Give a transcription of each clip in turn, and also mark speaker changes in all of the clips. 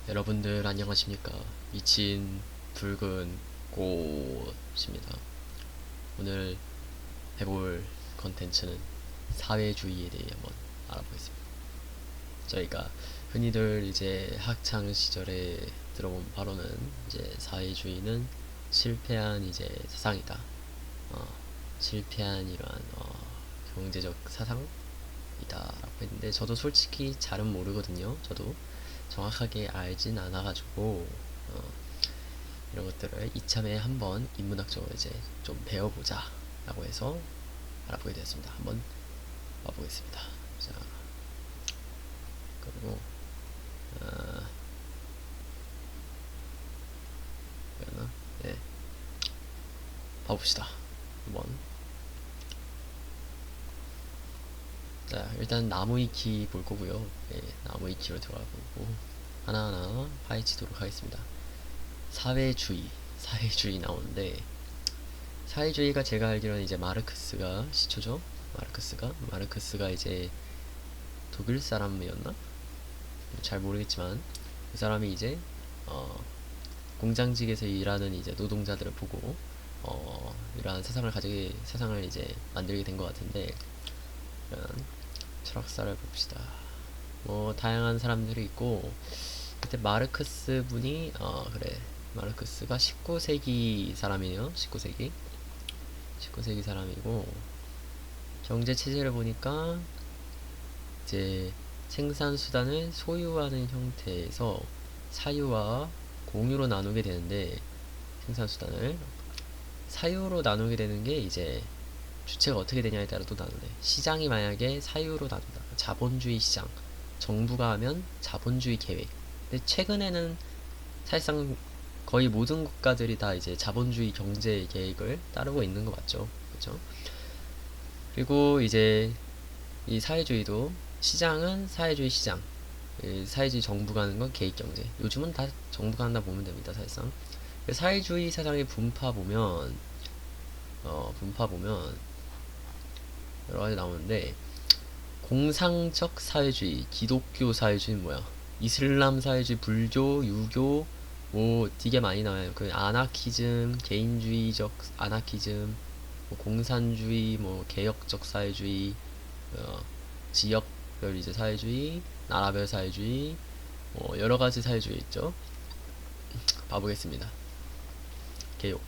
Speaker 1: 여러분들 안녕하십니까? 미친 붉은 꽃입니다. 오늘 해볼 컨텐츠는 사회주의에 대해 한번 알아보겠습니다. 저희가 흔히들 이제 학창 시절에 들어본 바로는 이제 사회주의는 실패한 이제 사상이다. 실패한 이러한 경제적 사상이다라고 했는데 저도 솔직히 잘은 모르거든요. 저도 정확하게 알진 않아가지고 이런 것들을 이참에 한번 인문학적으로 이제 좀 배워보자 라고 해서 알아보게 되었습니다. 한번 봐보겠습니다. 자, 그리고 그러나 네, 봐봅시다. 한번. 자, 일단 나무 위키 볼 거고요. 네, 나무 위키로 들어가 보고 하나하나 파헤치도록 하겠습니다. 사회주의 나오는데, 사회주의가 제가 알기로는 이제 마르크스가 시초죠. 마르크스가 이제 독일 사람이었나? 잘 모르겠지만 그 사람이 이제 공장직에서 일하는 이제 노동자들을 보고 이러한 세상을 이제 만들게 된 것 같은데, 이런 철학사를 봅시다. 뭐 다양한 사람들이 있고, 그때 마르크스 분이 그래, 마르크스가 19세기 사람이에요. 19세기 사람이고, 경제 체제를 보니까 이제 생산 수단을 소유하는 형태에서 사유와 공유로 나누게 되는데, 생산 수단을 사유로 나누게 되는 게 이제 주체가 어떻게 되냐에 따라 또 나누네. 시장이 만약에 사유로 나눈다. 자본주의 시장. 정부가 하면 자본주의 계획. 근데 최근에는 사실상 거의 모든 국가들이 다 이제 자본주의 경제 계획을 따르고 있는 거 맞죠? 그렇죠? 그리고 이제 이 사회주의도 시장은 사회주의 시장, 사회주의 정부가 하는 건 계획 경제. 요즘은 다 정부가 한다 보면 됩니다. 사실상 사회주의 사상의 분파 보면 여러 가지 나오는데, 공상적 사회주의, 기독교 사회주의는 뭐야? 이슬람 사회주의, 불교, 유교, 뭐 되게 많이 나와요. 그 아나키즘, 개인주의적 아나키즘, 뭐 공산주의, 뭐 개혁적 사회주의, 어, 지역별 이제 사회주의, 나라별 사회주의, 뭐 여러 가지 사회주의 있죠. 봐보겠습니다. 개요.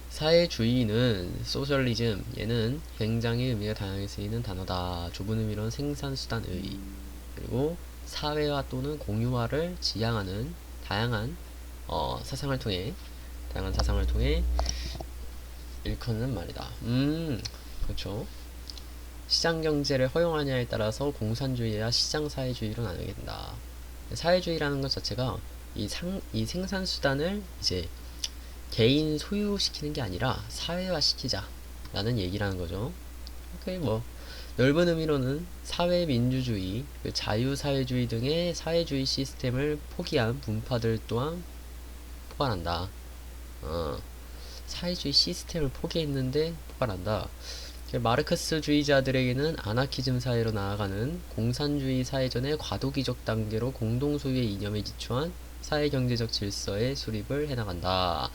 Speaker 1: 사회주의는 소셜리즘, 얘는 굉장히 의미가 다양하게 쓰이는 단어다. 좁은 의미로는 생산수단의, 그리고 사회화 또는 공유화를 지향하는 다양한 사상을 통해 일컫는 말이다. 그렇죠. 시장 경제를 허용하냐에 따라서 공산주의와 시장 사회주의로 나누게 된다. 사회주의라는 것 자체가 이 생산 수단을 이제 개인 소유시키는 게 아니라 사회화시키자 라는 얘기라는 거죠. 그게 뭐 넓은 의미로는 사회민주주의, 자유사회주의 등의 사회주의 시스템을 포기한 분파들 또한 포괄한다. 사회주의 시스템을 포기했는데 포괄한다. 마르크스주의자들에게는 아나키즘 사회로 나아가는 공산주의 사회전의 과도기적 단계로 공동소유의 이념에 기초한 사회경제적 질서의 수립을 해나간다.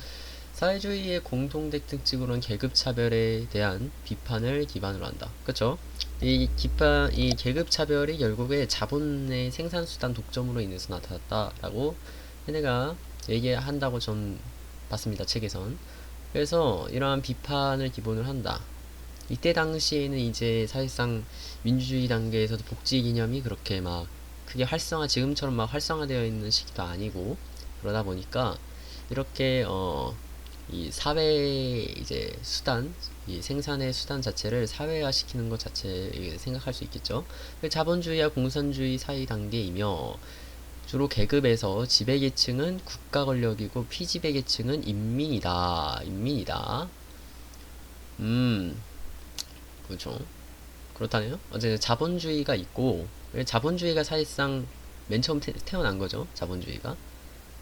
Speaker 1: 사회주의의 공통된 특징으로는 계급차별에 대한 비판을 기반으로 한다. 그쵸? 이 계급차별이 결국에 자본의 생산수단 독점으로 인해서 나타났다라고 얘네가 얘기한다고 전 봤습니다. 책에선. 그래서 이러한 비판을 기본으로 한다. 이때 당시에는 이제 사실상 민주주의 단계에서도 복지 개념이 그렇게 막 크게 지금처럼 막 활성화되어 있는 시기도 아니고, 그러다 보니까 이렇게 이 사회 이제 수단, 이 생산의 수단 자체를 사회화 시키는 것 자체 생각할 수 있겠죠. 자본주의와 공산주의 사이 단계이며, 주로 계급에서 지배계층은 국가 권력이고 피지배계층은 인민이다. 그렇죠. 그렇다네요. 어제 자본주의가 있고, 자본주의가 사실상 맨 처음 태어난 거죠. 자본주의가.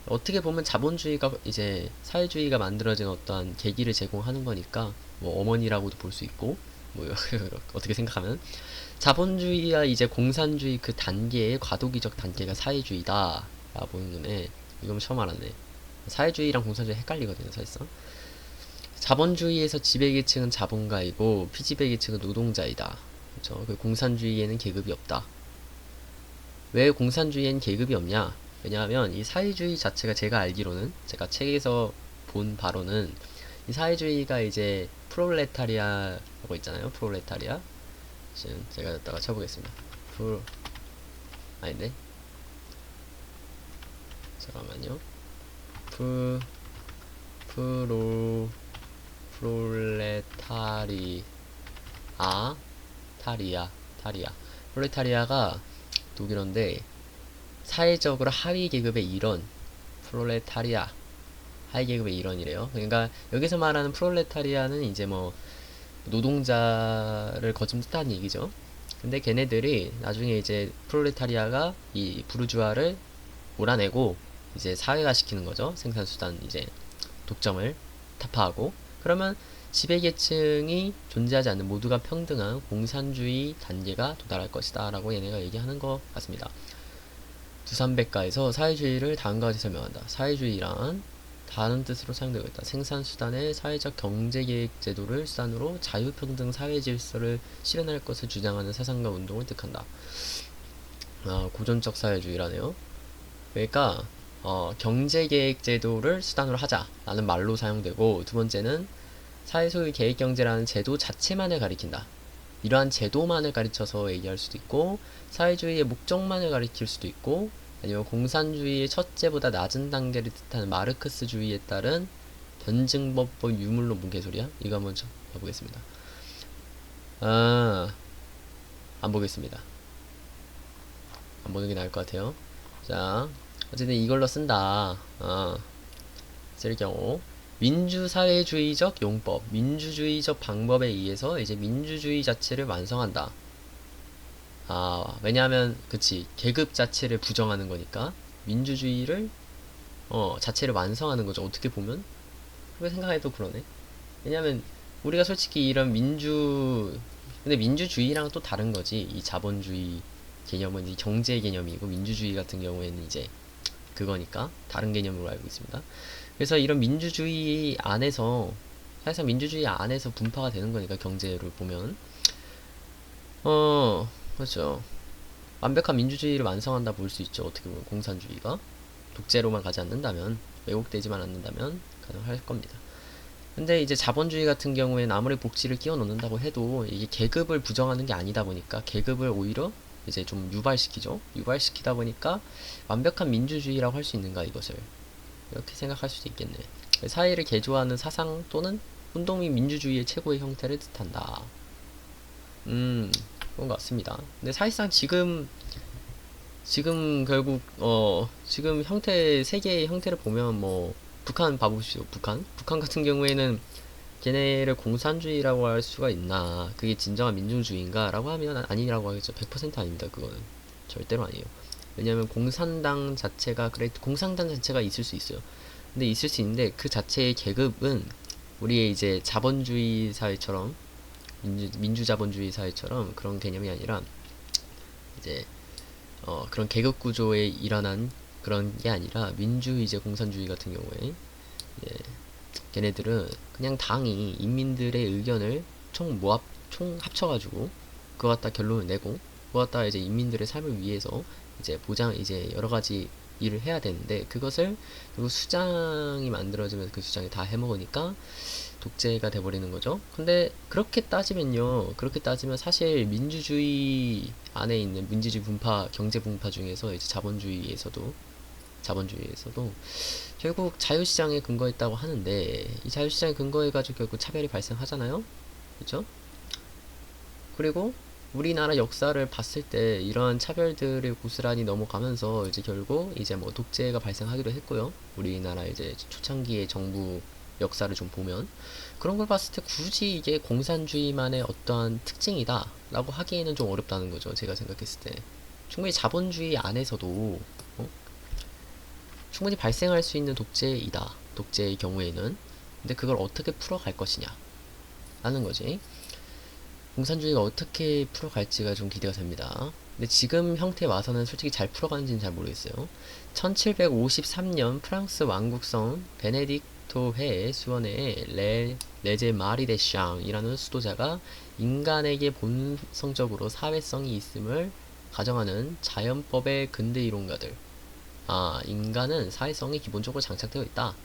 Speaker 1: 어떻게 보면 자본주의가 이제 사회주의가 만들어진 어떠한 계기를 제공하는 거니까, 뭐 어머니라고도 볼 수 있고, 뭐 어떻게 생각하면 자본주의와 이제 공산주의 그 단계의 과도기적 단계가 사회주의다 라고 보는 거네. 이건 처음 알았네. 사회주의랑 공산주의 헷갈리거든요, 사실상. 자본주의에서 지배계층은 자본가이고 피지배계층은 노동자이다. 그렇죠? 그 공산주의에는 계급이 없다. 왜 공산주의엔 계급이 없냐? 왜냐하면 이 사회주의 자체가 제가 알기로는 제가 책에서 본 바로는 이 사회주의가 이제 프롤레타리아라고 있잖아요. 프롤레타리아. 지금 제가 여기다가 쳐보겠습니다. 아닌데. 잠깐만요. 프롤레타리 타리아 프롤레타리아가 독일어인데 사회적으로 하위 계급의 일원 프롤레타리아 하위 계급의 일원이래요. 그러니까 여기서 말하는 프롤레타리아는 이제 뭐 노동자를 거좀 뜻하는 얘기죠. 근데 걔네들이 나중에 이제 프롤레타리아가 이 부르주아를 몰아내고 이제 사회화 시키는 거죠. 생산수단 이제 독점을 타파하고 그러면 지배계층이 존재하지 않는 모두가 평등한 공산주의 단계가 도달할 것이다 라고 얘네가 얘기하는 것 같습니다. 두산백과에서 사회주의를 다음과 같이 설명한다. 사회주의란 다른 뜻으로 사용되고 있다. 생산수단의 사회적 경제계획 제도를 수단으로 자유평등 사회질서를 실현할 것을 주장하는 사상과 운동을 뜻한다. 고전적 사회주의라네요. 그러니까 경제계획 제도를 수단으로 하자라는 말로 사용되고, 두 번째는 사회소유 계획경제라는 제도 자체만을 가리킨다. 이러한 제도만을 가르쳐서 얘기할 수도 있고, 사회주의의 목적만을 가리킬 수도 있고, 아니면 공산주의의 첫째보다 낮은 단계를 뜻하는 마르크스주의에 따른 변증법법 유물론 뭔 개소리야? 이거 한번 봐보겠습니다. 안 보겠습니다. 안 보는 게 나을 것 같아요. 자, 어쨌든 이걸로 쓴다. 쓸 경우 민주사회주의적 용법, 민주주의적 방법에 의해서 이제 민주주의 자체를 완성한다. 왜냐하면 그치, 계급 자체를 부정하는 거니까 민주주의를 자체를 완성하는 거죠. 어떻게 보면 그렇게 생각해도 그러네. 왜냐하면 우리가 솔직히 이런 근데 민주주의랑 또 다른 거지. 이 자본주의 개념은 이 경제 개념이고, 민주주의 같은 경우에는 이제 그거니까 다른 개념으로 알고 있습니다. 그래서 이런 민주주의 안에서, 사실상 민주주의 안에서 분파가 되는 거니까, 경제를 보면 그렇죠. 완벽한 민주주의를 완성한다 볼 수 있죠. 어떻게 보면 공산주의가 독재로만 가지 않는다면, 왜곡되지만 않는다면 가능할 겁니다. 근데 이제 자본주의 같은 경우에는 아무리 복지를 끼워 넣는다고 해도 이게 계급을 부정하는 게 아니다 보니까 계급을 오히려 이제 좀 유발시키죠. 유발시키다 보니까 완벽한 민주주의라고 할 수 있는가, 이것을 이렇게 생각할 수도 있겠네. 사회를 개조하는 사상 또는 운동 및 민주주의의 최고의 형태를 뜻한다. 그런 것 같습니다. 근데 사실상 지금 결국 지금 세계의 형태를 보면 뭐 북한 봐보시죠. 북한 같은 경우에는 걔네를 공산주의라고 할 수가 있나, 그게 진정한 민주주의인가 라고 하면 아니라고 하겠죠. 100% 아닙니다. 그거는 절대로 아니에요. 왜냐면 공산당 자체가 있을 수 있어요. 근데 있을 수 있는데 그 자체의 계급은 우리의 이제 자본주의 사회처럼, 민주자본주의 사회처럼 그런 개념이 아니라 이제 그런 계급 구조에 일어난 그런 게 아니라, 이제 공산주의 같은 경우에 걔네들은 그냥 당이 인민들의 의견을 총 합쳐가지고 그거 갖다 결론을 내고, 그거 갖다 이제 인민들의 삶을 위해서 이제 이제 여러 가지 일을 해야 되는데, 그것을 그리고 수장이 만들어지면서 그 수장이 다 해먹으니까 독재가 돼버리는 거죠. 근데 그렇게 따지면 사실 민주주의 안에 있는 민주주의 분파, 경제 분파 중에서 이제 자본주의에서도 결국 자유시장에 근거했다고 하는데, 이 자유시장에 근거해가지고 결국 차별이 발생하잖아요. 그죠? 그리고 우리나라 역사를 봤을 때 이러한 차별들을 고스란히 넘어가면서 이제 결국 이제 뭐 독재가 발생하기도 했고요. 우리나라 이제 초창기의 정부 역사를 좀 보면 그런 걸 봤을 때 굳이 이게 공산주의만의 어떠한 특징이다 라고 하기에는 좀 어렵다는 거죠. 제가 생각했을 때 충분히 자본주의 안에서도 충분히 발생할 수 있는 독재의 경우에는. 근데 그걸 어떻게 풀어갈 것이냐 라는 거지. 공산주의가 어떻게 풀어갈지가 좀 기대가 됩니다. 근데 지금 형태에 와서는 솔직히 잘 풀어가는지는 잘 모르겠어요. 1753년 프랑스 왕국성 베네딕토회 수원의 레제 마리 데 샹이라는 수도자가 인간에게 본성적으로 사회성이 있음을 가정하는 자연법의 근대 이론가들. 인간은 사회성이 기본적으로 장착되어 있다.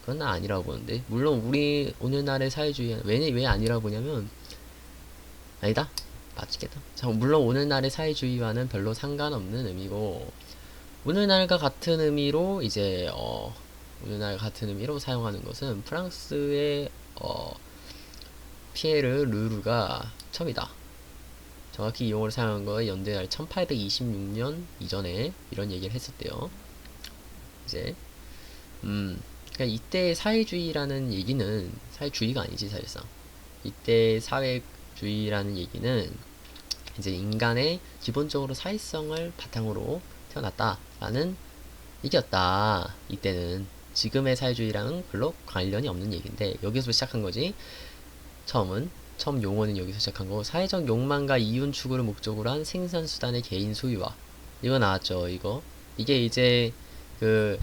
Speaker 1: 그건 나 아니라고 보는데, 물론 우리 오늘날의 사회주의는 왜 아니라고 보냐면, 아니다, 맞겠다. 자, 물론 오늘날의 사회주의와는 별로 상관없는 의미고, 오늘날과 같은 의미로 이제 오늘날 같은 의미로 사용하는 것은 프랑스의 피에르 르루가 처음이다. 정확히 이 용어를 사용한 거에 연대할 1826년 이전에 이런 얘기를 했었대요. 이제 그러니까 이때 사회주의라는 얘기는 사회주의가 아니지 사실상. 이때 사회주의라는 얘기는 이제 인간의 기본적으로 사회성을 바탕으로 태어났다라는 얘기였다. 이때는 지금의 사회주의랑은 별로 관련이 없는 얘기인데 여기서 시작한 거지. 처음 용어는 여기서 시작한 거고, 사회적 욕망과 이윤 추구를 목적으로 한 생산수단의 개인 소유화. 이거 나왔죠. 이게 이제 그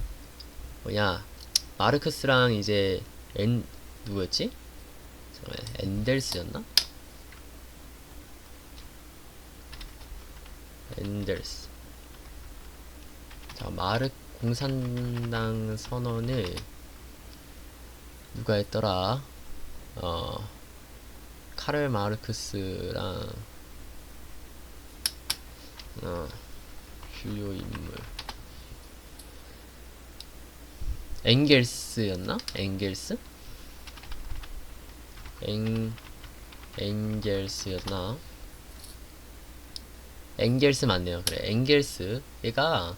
Speaker 1: 마르크스랑 이제 누구였지? 엔델스였나? 엔델스. 자, 공산당 선언을 누가 했더라? 카를 마르크스랑 주요 인물 엥겔스였나? 엥겔스였나? 엥겔스 맞네요. 그래, 엥겔스. 얘가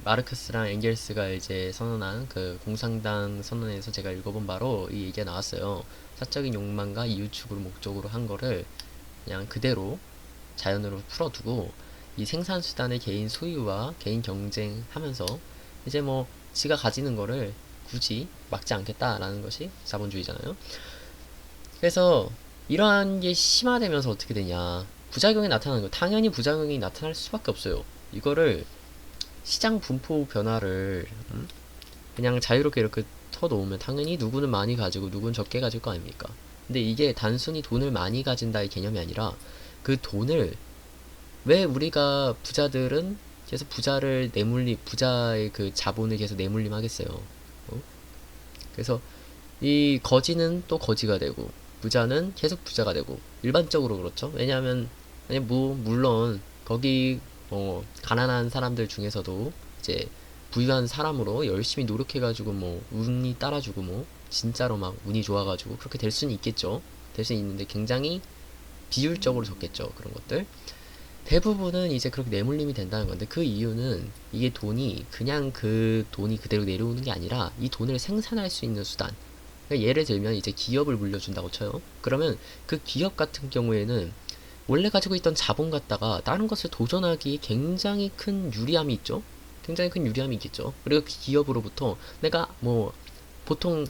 Speaker 1: 마르크스랑 엥겔스가 이제 선언한 그 공산당 선언에서 제가 읽어본 바로 이 얘기가 나왔어요. 사적인 욕망과 이유축으로 목적으로 한 거를 그냥 그대로 자연으로 풀어두고 이 생산수단의 개인 소유와 개인 경쟁하면서 이제 뭐 지가 가지는 거를 굳이 막지 않겠다라는 것이 자본주의잖아요. 그래서 이러한 게 심화되면서 어떻게 되냐, 부작용이 나타나는 거. 당연히 부작용이 나타날 수밖에 없어요. 이거를 시장 분포 변화를 그냥 자유롭게 이렇게 터놓으면 당연히 누구는 많이 가지고 누구는 적게 가질 거 아닙니까? 근데 이게 단순히 돈을 많이 가진다의 개념이 아니라 그 돈을 왜 우리가 부자들은 계속 부자의 그 자본을 계속 내물림 하겠어요. 그래서 이 거지는 또 거지가 되고 부자는 계속 부자가 되고, 일반적으로 그렇죠. 왜냐하면 물론 거기 가난한 사람들 중에서도 이제 부유한 사람으로 열심히 노력해가지고 운이 따라주고 진짜로 막 운이 좋아가지고 그렇게 될 수는 있겠죠. 될 수는 있는데 굉장히 비율적으로 적겠죠. 그런 것들 대부분은 이제 그렇게 내물림이 된다는 건데, 그 이유는 이게 그냥 그 돈이 그대로 내려오는 게 아니라 이 돈을 생산할 수 있는 수단. 그러니까 예를 들면 이제 기업을 물려준다고 쳐요. 그러면 그 기업 같은 경우에는 원래 가지고 있던 자본 갖다가 다른 것을 도전하기에 굉장히 큰 유리함이 있죠. 굉장히 큰 유리함이 있겠죠. 그리고 그 기업으로부터 내가 보통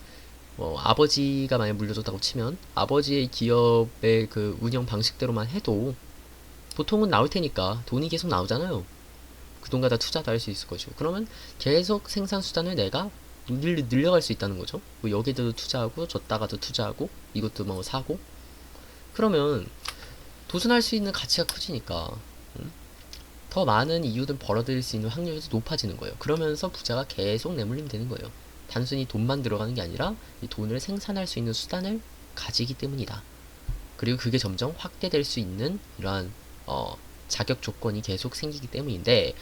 Speaker 1: 아버지가 만약 물려줬다고 치면 아버지의 기업의 그 운영 방식대로만 해도 보통은 나올 테니까 돈이 계속 나오잖아요. 그 돈 갖다 투자도 할 수 있을 것이고, 그러면 계속 생산 수단을 내가 늘려갈 수 있다는 거죠. 여기도 투자하고 저따가도 투자하고 이것도 사고, 그러면 도전할 수 있는 가치가 커지니까 더 많은 이윤을 벌어들일 수 있는 확률이 높아지는 거예요. 그러면서 부자가 계속 내물림 되는 거예요. 단순히 돈만 들어가는 게 아니라 이 돈을 생산할 수 있는 수단을 가지기 때문이다. 그리고 그게 점점 확대될 수 있는 이러한 자격 조건이 계속 생기기 때문인데,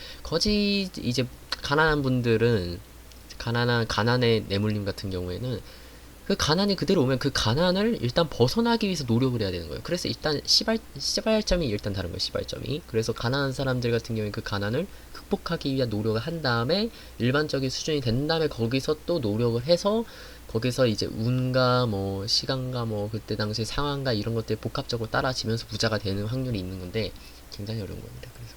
Speaker 1: 이제 가난한 분들은 가난의 내물림 같은 경우에는 그 가난이 그대로 오면 그 가난을 일단 벗어나기 위해서 노력을 해야 되는 거예요. 그래서 일단 시발점이 일단 다른 거예요. 시발점이. 그래서 가난한 사람들 같은 경우에 그 가난을 극복하기 위한 노력을 한 다음에 일반적인 수준이 된 다음에 거기서 또 노력을 해서 거기서 이제 운과 시간과 그때 당시 상황과 이런 것들이 복합적으로 따라지면서 부자가 되는 확률이 있는 건데 굉장히 어려운 겁니다. 그래서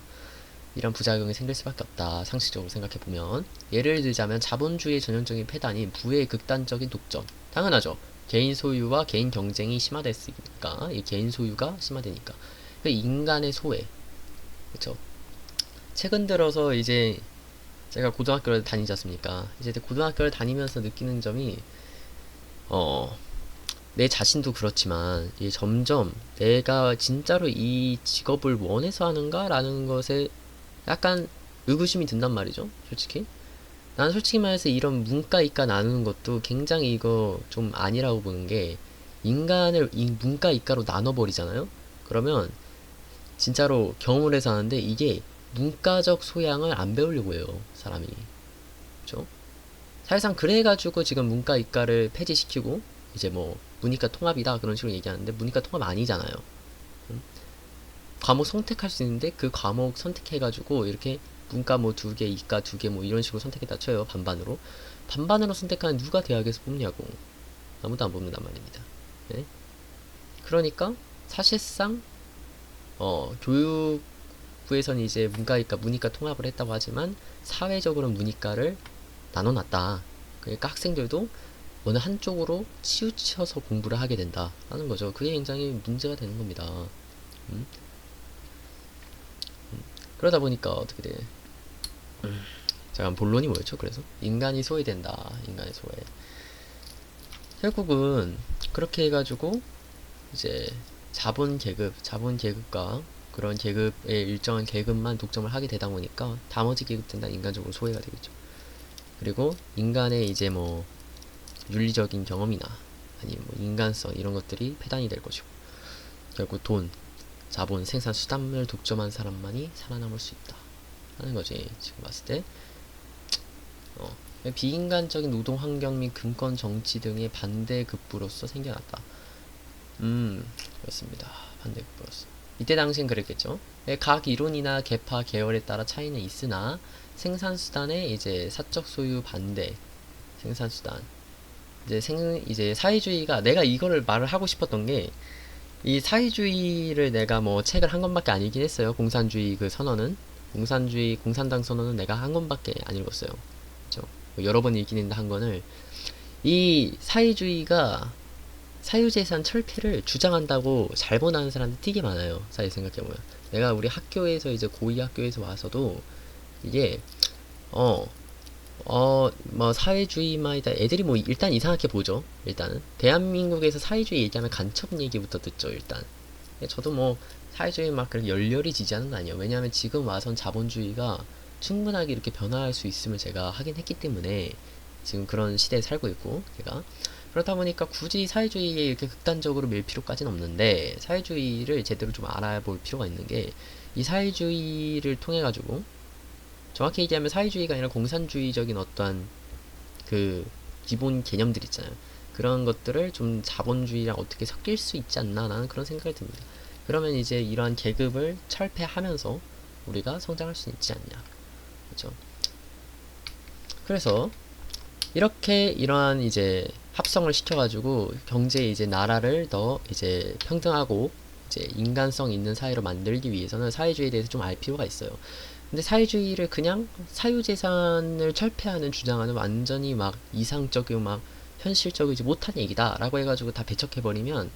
Speaker 1: 이런 부작용이 생길 수밖에 없다. 상식적으로 생각해보면 예를 들자면 자본주의의 전형적인 패단인 부의 극단적인 독점. 당연하죠. 개인 소유와 개인 경쟁이 심화됐으니까, 이 개인 소유가 심화되니까. 그 인간의 소외. 그쵸? 최근 들어서 이제 제가 고등학교를 다니지 않습니까? 이제 고등학교를 다니면서 느끼는 점이, 내 자신도 그렇지만, 이게 점점 내가 진짜로 이 직업을 원해서 하는가? 라는 것에 약간 의구심이 든단 말이죠. 솔직히. 난 솔직히 말해서 이런 문과, 이과 나누는 것도 굉장히 이거 좀 아니라고 보는 게, 인간을 문과, 이과로 나눠버리잖아요? 그러면 진짜로 경험을 해서 하는데 이게 문과적 소양을 안 배우려고 해요, 사람이. 그죠? 사실상 그래가지고 지금 문과, 이과를 폐지시키고 이제 뭐 문이과 통합이다 그런 식으로 얘기하는데 문이과 통합 아니잖아요. 과목 선택할 수 있는데 그 과목 선택해가지고 이렇게 문과 뭐 2개, 이과 2개 뭐 이런 식으로 선택했다 쳐요. 반반으로. 반반으로 선택하는 누가 대학에서 뽑냐고. 아무도 안 뽑는단 말입니다. 네? 그러니까 사실상 교육부에서는 이제 문과, 이과, 문이과 통합을 했다고 하지만 사회적으로는 문이과를 나눠놨다. 그러니까 학생들도 어느 한쪽으로 치우쳐서 공부를 하게 된다 하는 거죠. 그게 굉장히 문제가 되는 겁니다. 음? 그러다 보니까 어떻게 돼? 잠깐 본론이 뭐였죠? 그래서 인간이 소외된다. 인간의 소외. 결국은 그렇게 해가지고 이제 자본 계급과 그런 계급의 일정한 계급만 독점을 하게 되다 보니까 나머지 계급들은 다 인간적으로 소외가 되겠죠. 그리고 인간의 이제 뭐 윤리적인 경험이나 아니면 뭐 인간성 이런 것들이 폐단이 될 것이고 결국 돈, 자본, 생산 수단을 독점한 사람만이 살아남을 수 있다 하는 거지. 지금 봤을 때 비인간적인 노동 환경 및 금권 정치 등의 반대급부로서 생겨났다. 그렇습니다. 반대급부로서. 이때 당시엔 그랬겠죠. 각 이론이나 계파 계열에 따라 차이는 있으나 생산수단의 이제 사적 소유 반대 생산수단 이제 사회주의가 내가 이거를 말을 하고 싶었던 게 이 사회주의를 내가 뭐 책을 한 권밖에 안 읽긴 했어요. 공산주의 그 선언은 공산당 선언은 내가 한 권밖에 안 읽었어요. 그렇죠? 여러 번 읽긴 했는데 한 권을 이 사회주의가 사유재산 철폐를 주장한다고 잘못하는 사람들 되게 많아요. 사실 생각해보면 내가 우리 학교에서 이제 고2 학교에서 와서도 이게 뭐 사회주의마이다 애들이 뭐 일단 이상하게 보죠. 일단은 대한민국에서 사회주의 얘기하면 간첩 얘기부터 듣죠. 일단 저도 뭐 사회주의 막 그렇게 열렬히 지지하는 거 아니에요. 왜냐하면 지금 와선 자본주의가 충분하게 이렇게 변화할 수 있음을 제가 하긴 했기 때문에 지금 그런 시대에 살고 있고 제가 그렇다 보니까 굳이 사회주의에 이렇게 극단적으로 밀 필요까지는 없는데 사회주의를 제대로 좀 알아볼 필요가 있는 게 이 사회주의를 통해 가지고 정확히 얘기하면 사회주의가 아니라 공산주의적인 어떠한 그 기본 개념들 있잖아요. 그런 것들을 좀 자본주의랑 어떻게 섞일 수 있지 않나 라는 그런 생각이 듭니다. 그러면 이제 이러한 계급을 철폐하면서 우리가 성장할 수 있지 않냐. 그렇죠? 그래서 이렇게 이러한 이제 합성을 시켜가지고 경제의 이제 나라를 더 이제 평등하고 이제 인간성 있는 사회로 만들기 위해서는 사회주의에 대해서 좀 알 필요가 있어요. 근데 사회주의를 그냥 사유재산을 철폐하는 주장하는 완전히 막 이상적이고 막 현실적이지 못한 얘기다 라고 해가지고 다 배척해버리면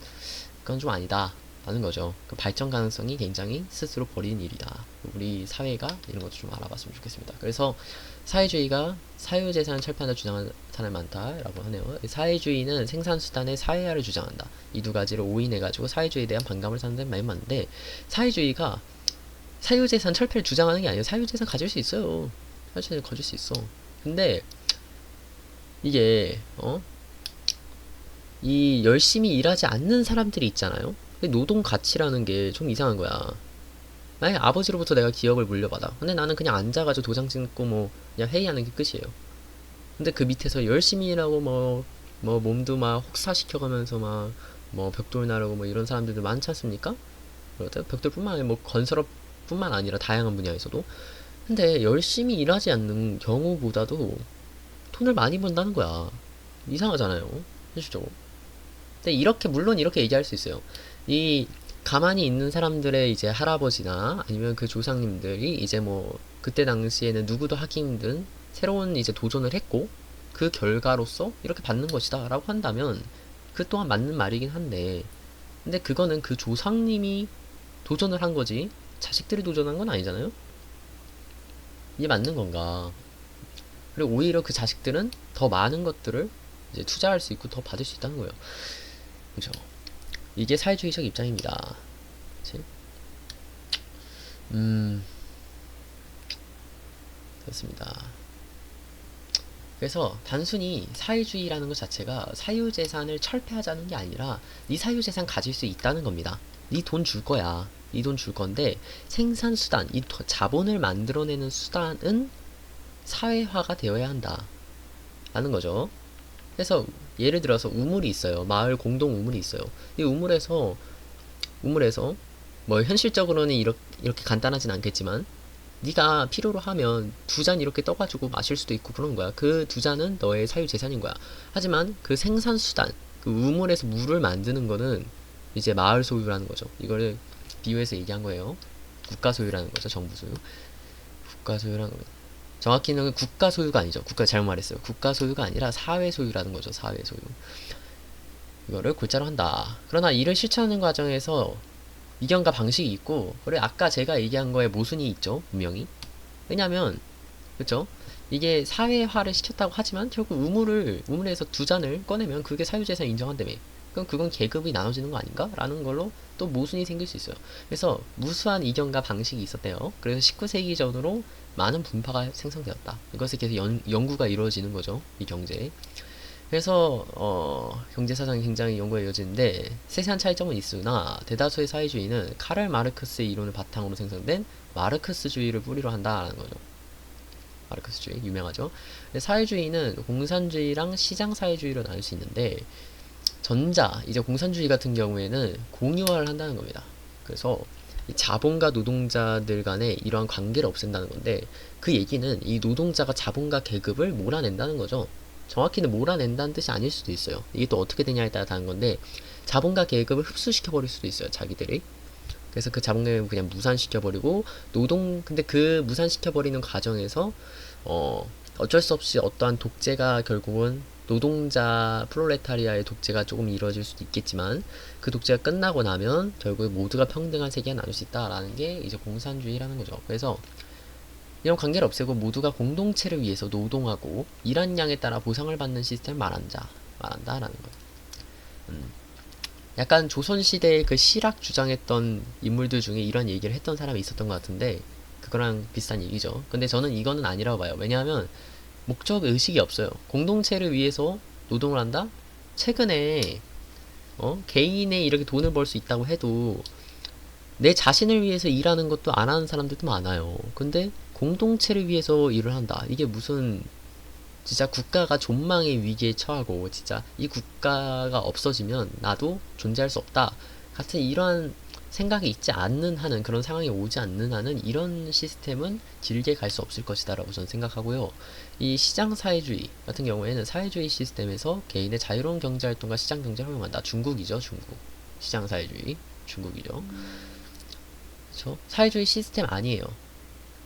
Speaker 1: 그건 좀 아니다 라는 거죠. 그 발전 가능성이 굉장히 스스로 버리는 일이다. 우리 사회가 이런 것도 좀 알아봤으면 좋겠습니다. 그래서 사회주의가 사유재산을 철폐한다 주장하는 사람이 많다라고 하네요. 사회주의는 생산수단의 사회화를 주장한다. 이 두 가지를 오인해가지고 사회주의에 대한 반감을 사는 사람이 많이 많은데 사회주의가 사유재산 철폐를 주장하는 게 아니에요. 사유재산 가질 수 있어요. 사유재산 가질 수 있어. 근데 이게 이 열심히 일하지 않는 사람들이 있잖아요. 노동 가치라는 게 좀 이상한 거야. 만약에 아버지로부터 내가 기업을 물려받아. 근데 나는 그냥 앉아가지고 도장 찍고 뭐 그냥 회의하는 게 끝이에요. 근데 그 밑에서 열심히 일하고 뭐 몸도 막 혹사시켜가면서 막 뭐 벽돌 나르고 뭐 이런 사람들도 많지 않습니까? 벽돌뿐만 아니라 뭐 건설업뿐만 아니라 다양한 분야에서도. 근데 열심히 일하지 않는 경우보다도 돈을 많이 번다는 거야. 이상하잖아요. 현실적으로. 근데 이렇게 물론 이렇게 얘기할 수 있어요. 이 가만히 있는 사람들의 이제 할아버지나 아니면 그 조상님들이 이제 뭐 그때 당시에는 누구도 하기 힘든 새로운 이제 도전을 했고 그 결과로서 이렇게 받는 것이다 라고 한다면 그 또한 맞는 말이긴 한데, 근데 그거는 그 조상님이 도전을 한 거지 자식들이 도전한 건 아니잖아요. 이게 맞는 건가? 그리고 오히려 그 자식들은 더 많은 것들을 이제 투자할 수 있고 더 받을 수 있다는 거예요. 그죠? 이게 사회주의적 입장입니다. 그치? 그렇습니다. 그래서 단순히 사회주의라는 것 자체가 사유재산을 철폐하자는 게 아니라 네 사유재산 가질 수 있다는 겁니다. 네 돈 줄 거야. 네 돈 줄 건데 생산수단, 이 자본을 만들어내는 수단은 사회화가 되어야 한다. 라는 거죠. 그래서 예를 들어서 우물이 있어요. 마을 공동 우물이 있어요. 이 우물에서 뭐 현실적으로는 이렇게 간단하진 않겠지만 네가 필요로 하면 두 잔 이렇게 떠가지고 마실 수도 있고 그런 거야. 그 두 잔은 너의 사유재산인 거야. 하지만 그 생산수단, 그 우물에서 물을 만드는 거는 이제 마을 소유라는 거죠. 이거를 비유해서 얘기한 거예요. 국가 소유라는 거죠. 정부 소유. 국가 소유라는 겁니다. 정확히는 국가 소유가 아니죠. 국가 잘못 말했어요. 국가 소유가 아니라 사회 소유라는 거죠. 사회 소유. 이거를 골자로 한다. 그러나 이를 실천하는 과정에서 이견과 방식이 있고, 그래 아까 제가 얘기한 거에 모순이 있죠. 분명히. 왜냐면 그쵸? 이게 사회화를 시켰다고 하지만 결국 우물에서 두 잔을 꺼내면 그게 사유재산 인정한다며. 그럼 그건 계급이 나눠지는 거 아닌가? 라는 걸로 또 모순이 생길 수 있어요. 그래서 무수한 이견과 방식이 있었대요. 그래서 19세기 전으로 많은 분파가 생성되었다. 이것에 계속 연구가 이루어지는 거죠. 이 경제에. 그래서 경제사상이 굉장히 연구가 이어지는데 세세한 차이점은 있으나 대다수의 사회주의는 카를 마르크스의 이론을 바탕으로 생성된 마르크스주의를 뿌리로 한다라는 거죠. 마르크스주의 유명하죠. 사회주의는 공산주의랑 시장사회주의로 나눌 수 있는데 이제 공산주의 같은 경우에는 공유화를 한다는 겁니다. 그래서 자본가 노동자들 간에 이러한 관계를 없앤다는 건데 그 얘기는 이 노동자가 자본가 계급을 몰아낸다는 거죠. 정확히는 몰아낸다는 뜻이 아닐 수도 있어요. 이게 또 어떻게 되냐에 따라 다른 건데 자본가 계급을 흡수시켜버릴 수도 있어요. 자기들이. 그래서 그 자본 계급을 그냥 무산시켜버리고 근데 그 무산시켜버리는 과정에서 어쩔 수 없이 어떠한 독재가 결국은 노동자 프롤레타리아의 독재가 조금 이루어질 수도 있겠지만 그 독재가 끝나고 나면 결국 모두가 평등한 세계가 나눌 수 있다라는 게 이제 공산주의라는 거죠. 그래서 이런 관계를 없애고 모두가 공동체를 위해서 노동하고 일한 양에 따라 보상을 받는 시스템을 말한다라는 거예요. 약간 조선시대의 그 실학 주장했던 인물들 중에 이런 얘기를 했던 사람이 있었던 것 같은데 그거랑 비슷한 얘기죠. 근데 저는 이거는 아니라고 봐요. 왜냐하면 목적 의식이 없어요. 공동체를 위해서 노동을 한다? 최근에 개인의 이렇게 돈을 벌 수 있다고 해도 내 자신을 위해서 일하는 것도 안 하는 사람들도 많아요. 근데 공동체를 위해서 일을 한다. 이게 무슨 진짜 국가가 존망의 위기에 처하고 진짜 이 국가가 없어지면 나도 존재할 수 없다. 같은 이러한 생각이 있지 않는 한은 그런 상황이 오지 않는 한은 이런 시스템은 길게 갈 수 없을 것이다 라고 저는 생각하고요. 이 시장사회주의 같은 경우에는 사회주의 시스템에서 개인의 자유로운 경제활동과 시장경제를 허용한다. 중국이죠. 중국. 시장사회주의. 중국이죠. 그쵸? 사회주의 시스템 아니에요.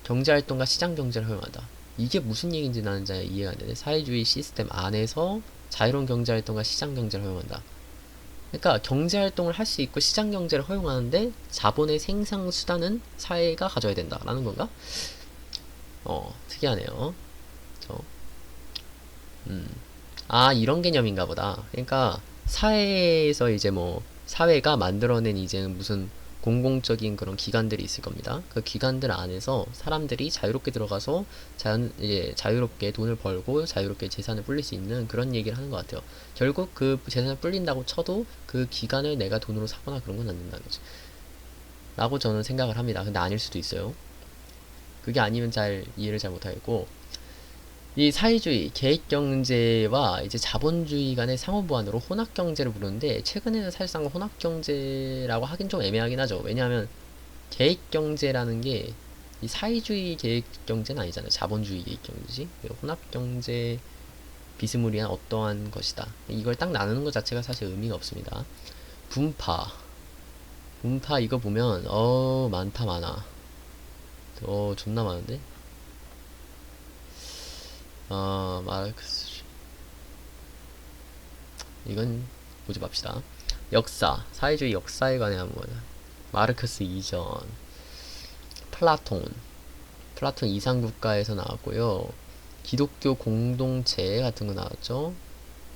Speaker 1: 경제활동과 시장경제를 허용한다. 이게 무슨 얘기인지 나는 잘 이해가 안 되네. 사회주의 시스템 안에서 자유로운 경제활동과 시장경제를 허용한다. 그러니까 경제활동을 할 수 있고 시장경제를 허용하는데 자본의 생산수단은 사회가 가져야 된다라는 건가? 특이하네요. 그쵸? 이런 개념인가 보다. 그러니까 사회에서 이제 뭐 사회가 만들어낸 이제는 무슨 공공적인 그런 기관들이 있을 겁니다. 그 기관들 안에서 사람들이 자유롭게 들어가서 이제 자유롭게 돈을 벌고 자유롭게 재산을 불릴 수 있는 그런 얘기를 하는 것 같아요. 결국 그 재산을 불린다고 쳐도 그 기관을 내가 돈으로 사거나 그런 건 안 된다는 거지. 라고 저는 생각을 합니다. 근데 아닐 수도 있어요. 그게 아니면 이해를 잘 못하겠고 이 사회주의, 계획경제와 이제 자본주의 간의 상호보완으로 혼합경제를 부르는데 최근에는 사실상 혼합경제라고 하긴 좀 애매하긴 하죠. 왜냐하면 계획경제라는 게 이 사회주의 계획경제는 아니잖아요. 자본주의 계획경제지. 혼합경제 비스무리한 어떠한 것이다. 이걸 딱 나누는 것 자체가 사실 의미가 없습니다. 분파. 분파 이거 보면 많다 많아. 존나 많은데? 마르크스 이건 고집합시다. 역사, 사회주의 역사에 관한 뭐냐. 마르크스 이전, 플라톤 이상국가에서 나왔고요. 기독교 공동체 같은 거 나왔죠.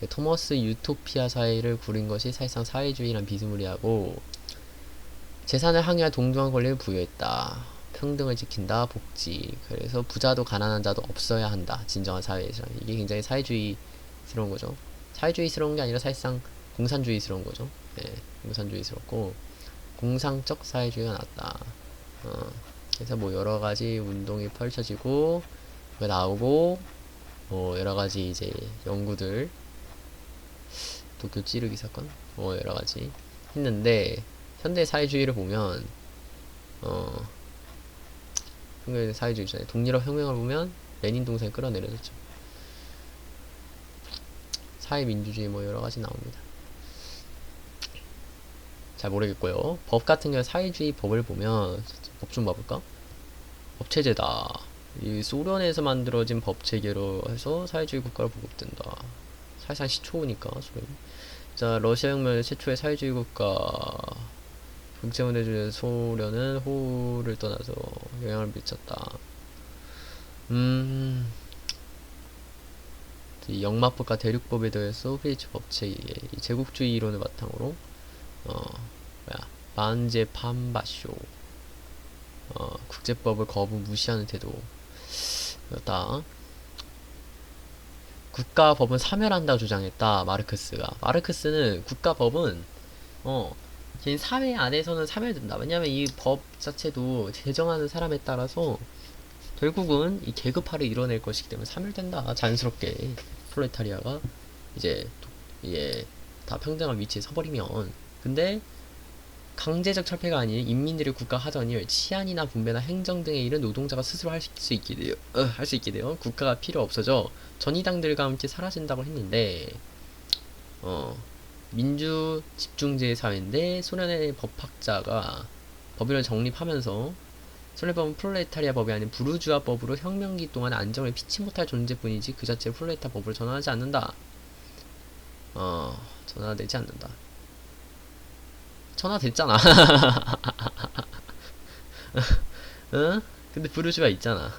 Speaker 1: 토머스 유토피아 사회를 구린 것이 사실상 사회주의란 비스무리하고, 재산을 항해할 동등한 권리를 부여했다. 평등을 지킨다. 복지. 그래서 부자도 가난한 자도 없어야 한다. 진정한 사회에서. 이게 굉장히 사회주의스러운 거죠. 사회주의스러운 게 아니라 사실상 공산주의스러운 거죠. 예, 공산주의스럽고 공상적 사회주의가 낫다. 그래서 뭐 여러 가지 운동이 펼쳐지고 나오고 뭐 여러 가지 이제 연구들, 도쿄 찌르기 사건, 뭐 여러 가지 했는데, 현대 사회주의를 보면 현대 사회주의잖아요. 독일업 혁명을 보면 레닌 동상이 끌어내려졌죠. 사회민주주의 뭐 여러 가지 나옵니다. 잘 모르겠고요. 법 같은 경우 사회주의 법을 보면, 법 좀 봐볼까? 법체제다. 이 소련에서 만들어진 법체계로 해서 사회주의 국가로 보급된다. 사실상 시초우니까 소련. 자, 러시아 혁명 최초의 사회주의 국가. 국제문제 소련은 호를 떠나서 영향을 미쳤다. 이 영마법과 대륙법에 대해서 소비에트 법체계, 제국주의 이론을 바탕으로 만제 판바쇼, 국제법을 거부 무시하는 태도였다. 국가법은 사멸한다고 주장했다. 마르크스는 국가법은 개인 사회 안에서는 사멸된다. 왜냐면 이 법 자체도 제정하는 사람에 따라서 결국은 이 계급화를 이뤄낼 것이기 때문에 사멸된다. 자연스럽게 프롤레타리아가 이제 다 평등한 위치에 서버리면. 근데 강제적 철폐가 아닌 인민들의 국가 하전을 치안이나 분배나 행정 등의 일은 노동자가 스스로 할 수 있게 돼요. 국가가 필요 없어져 전이당들과 함께 사라진다고 했는데, 민주 집중제 사회인데 소련의 법학자가 법률을 정립하면서, 소련법은 프롤레타리아 법이 아닌 부르주아 법으로 혁명기 동안 안정을 피치 못할 존재뿐이지 그 자체를 프롤레타 법으로 전환하지 않는다. 전환되지 않는다. 전화됐잖아. 응? 근데 부르주아 있잖아.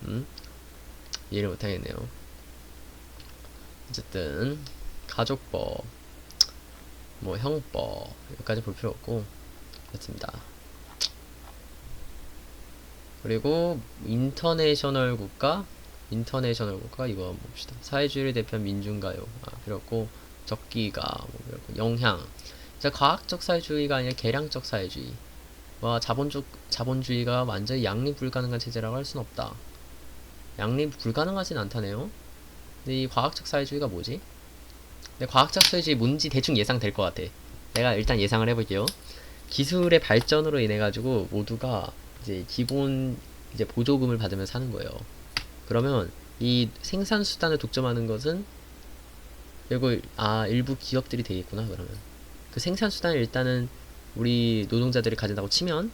Speaker 1: 응? 이해를 못하겠네요. 어쨌든 가족법, 뭐 형법 여기까지 볼 필요 없고 그렇습니다. 그리고 인터내셔널 국가 이거 한번 봅시다. 사회주의를 대표한 민중가요. 필요 없고, 적기가 뭐 필요 없고, 영향. 자, 과학적 사회주의가 아니라 계량적 사회주의. 자본주의가 완전히 양립 불가능한 체제라고 할 수는 없다. 양립 불가능하진 않다네요. 근데 이 과학적 사회주의가 뭐지? 근데 과학적 사회주의 뭔지 대충 예상될 것 같아. 내가 일단 예상을 해볼게요. 기술의 발전으로 인해 가지고 모두가 이제 기본 이제 보조금을 받으면 사는 거예요. 그러면 이 생산 수단을 독점하는 것은 결국 일부 기업들이 되겠구나. 그러면 그 생산 수단을 일단은 우리 노동자들이 가진다고 치면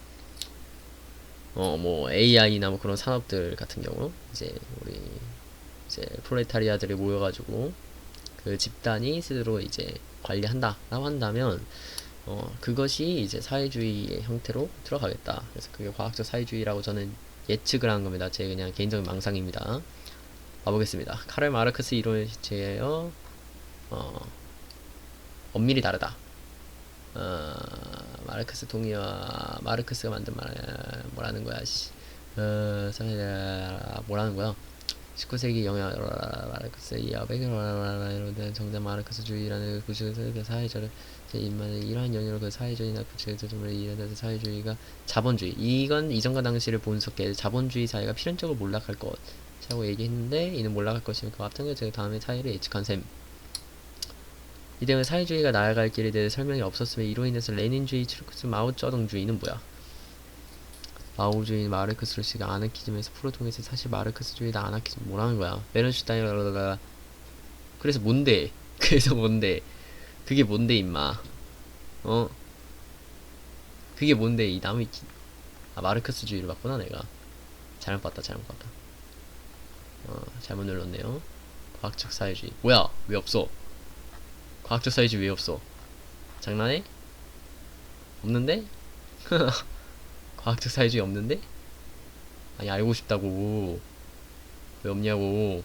Speaker 1: 뭐 AI나 뭐 그런 산업들 같은 경우 이제 우리 이제 프롤레타리아들이 모여가지고 그 집단이 스스로 이제 관리한다라고 한다면 그것이 이제 사회주의의 형태로 들어가겠다. 그래서 그게 과학적 사회주의라고 저는 예측을 한 겁니다. 제 그냥 개인적인 망상입니다. 봐보겠습니다. 카를 마르크스 이론을 제어 엄밀히 다르다. 마르크스 동의와 마르크스가 만든 뭐라는 거야, 뭐라는 거야. 19세기 영향 마르크스 이야백은 정작 마르크스주의라는 구조에서 사회주의를 제2만의 이러한 연유로 그 사회주의나 구체적으로 이해돼서 사회주의가 자본주의, 이건 이전과 당시를 분석해 자본주의 사회가 필연적으로 몰락할 것이라고 얘기했는데, 이는 몰락할 것이며 그 앞선 그 다음에 사회를 예측한 셈. 이 때문에 사회주의가 나아갈 길에 대해 설명이 없었으며 이로 인해서 레닌주의, 트루크스, 마오쩌둥주의는 뭐야? 마오주의, 마르크스를 씨가 아나키즘에서 프로통해서 사실 마르크스주의다 아나키즘 뭐라는 거야? 베른슈타인이라다가 그래서 뭔데? 그래서 뭔데? 그게 뭔데 임마? 그게 뭔데 이 남의 마르크스주의를 봤구나 내가. 잘못 봤다. 잘못 눌렀네요. 과학적 사회주의 뭐야? 왜 없어? 과학적 사회주의 왜 없어? 장난해? 없는데? 과학적 사회주의 없는데? 아니 알고 싶다고. 왜 없냐고.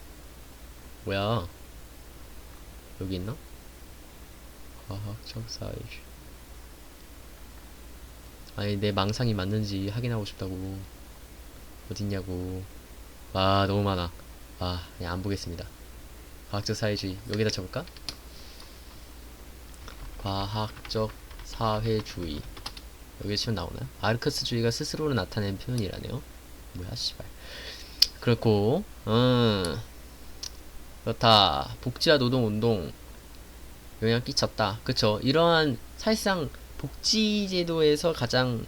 Speaker 1: 뭐야? 여기 있나? 과학적 사회주의. 아니 내 망상이 맞는지 확인하고 싶다고. 어딨냐고. 와 너무 많아. 와 그냥 안 보겠습니다. 과학적 사회주의 여기다 쳐볼까? 과학적 사회주의 여기 치면 나오나요? 마르크스주의가 스스로를 나타낸 표현이라네요. 뭐야 씨발. 그렇고 그렇다. 복지와 노동운동 영향 끼쳤다. 그쵸. 이러한 사실상 복지제도에서 가장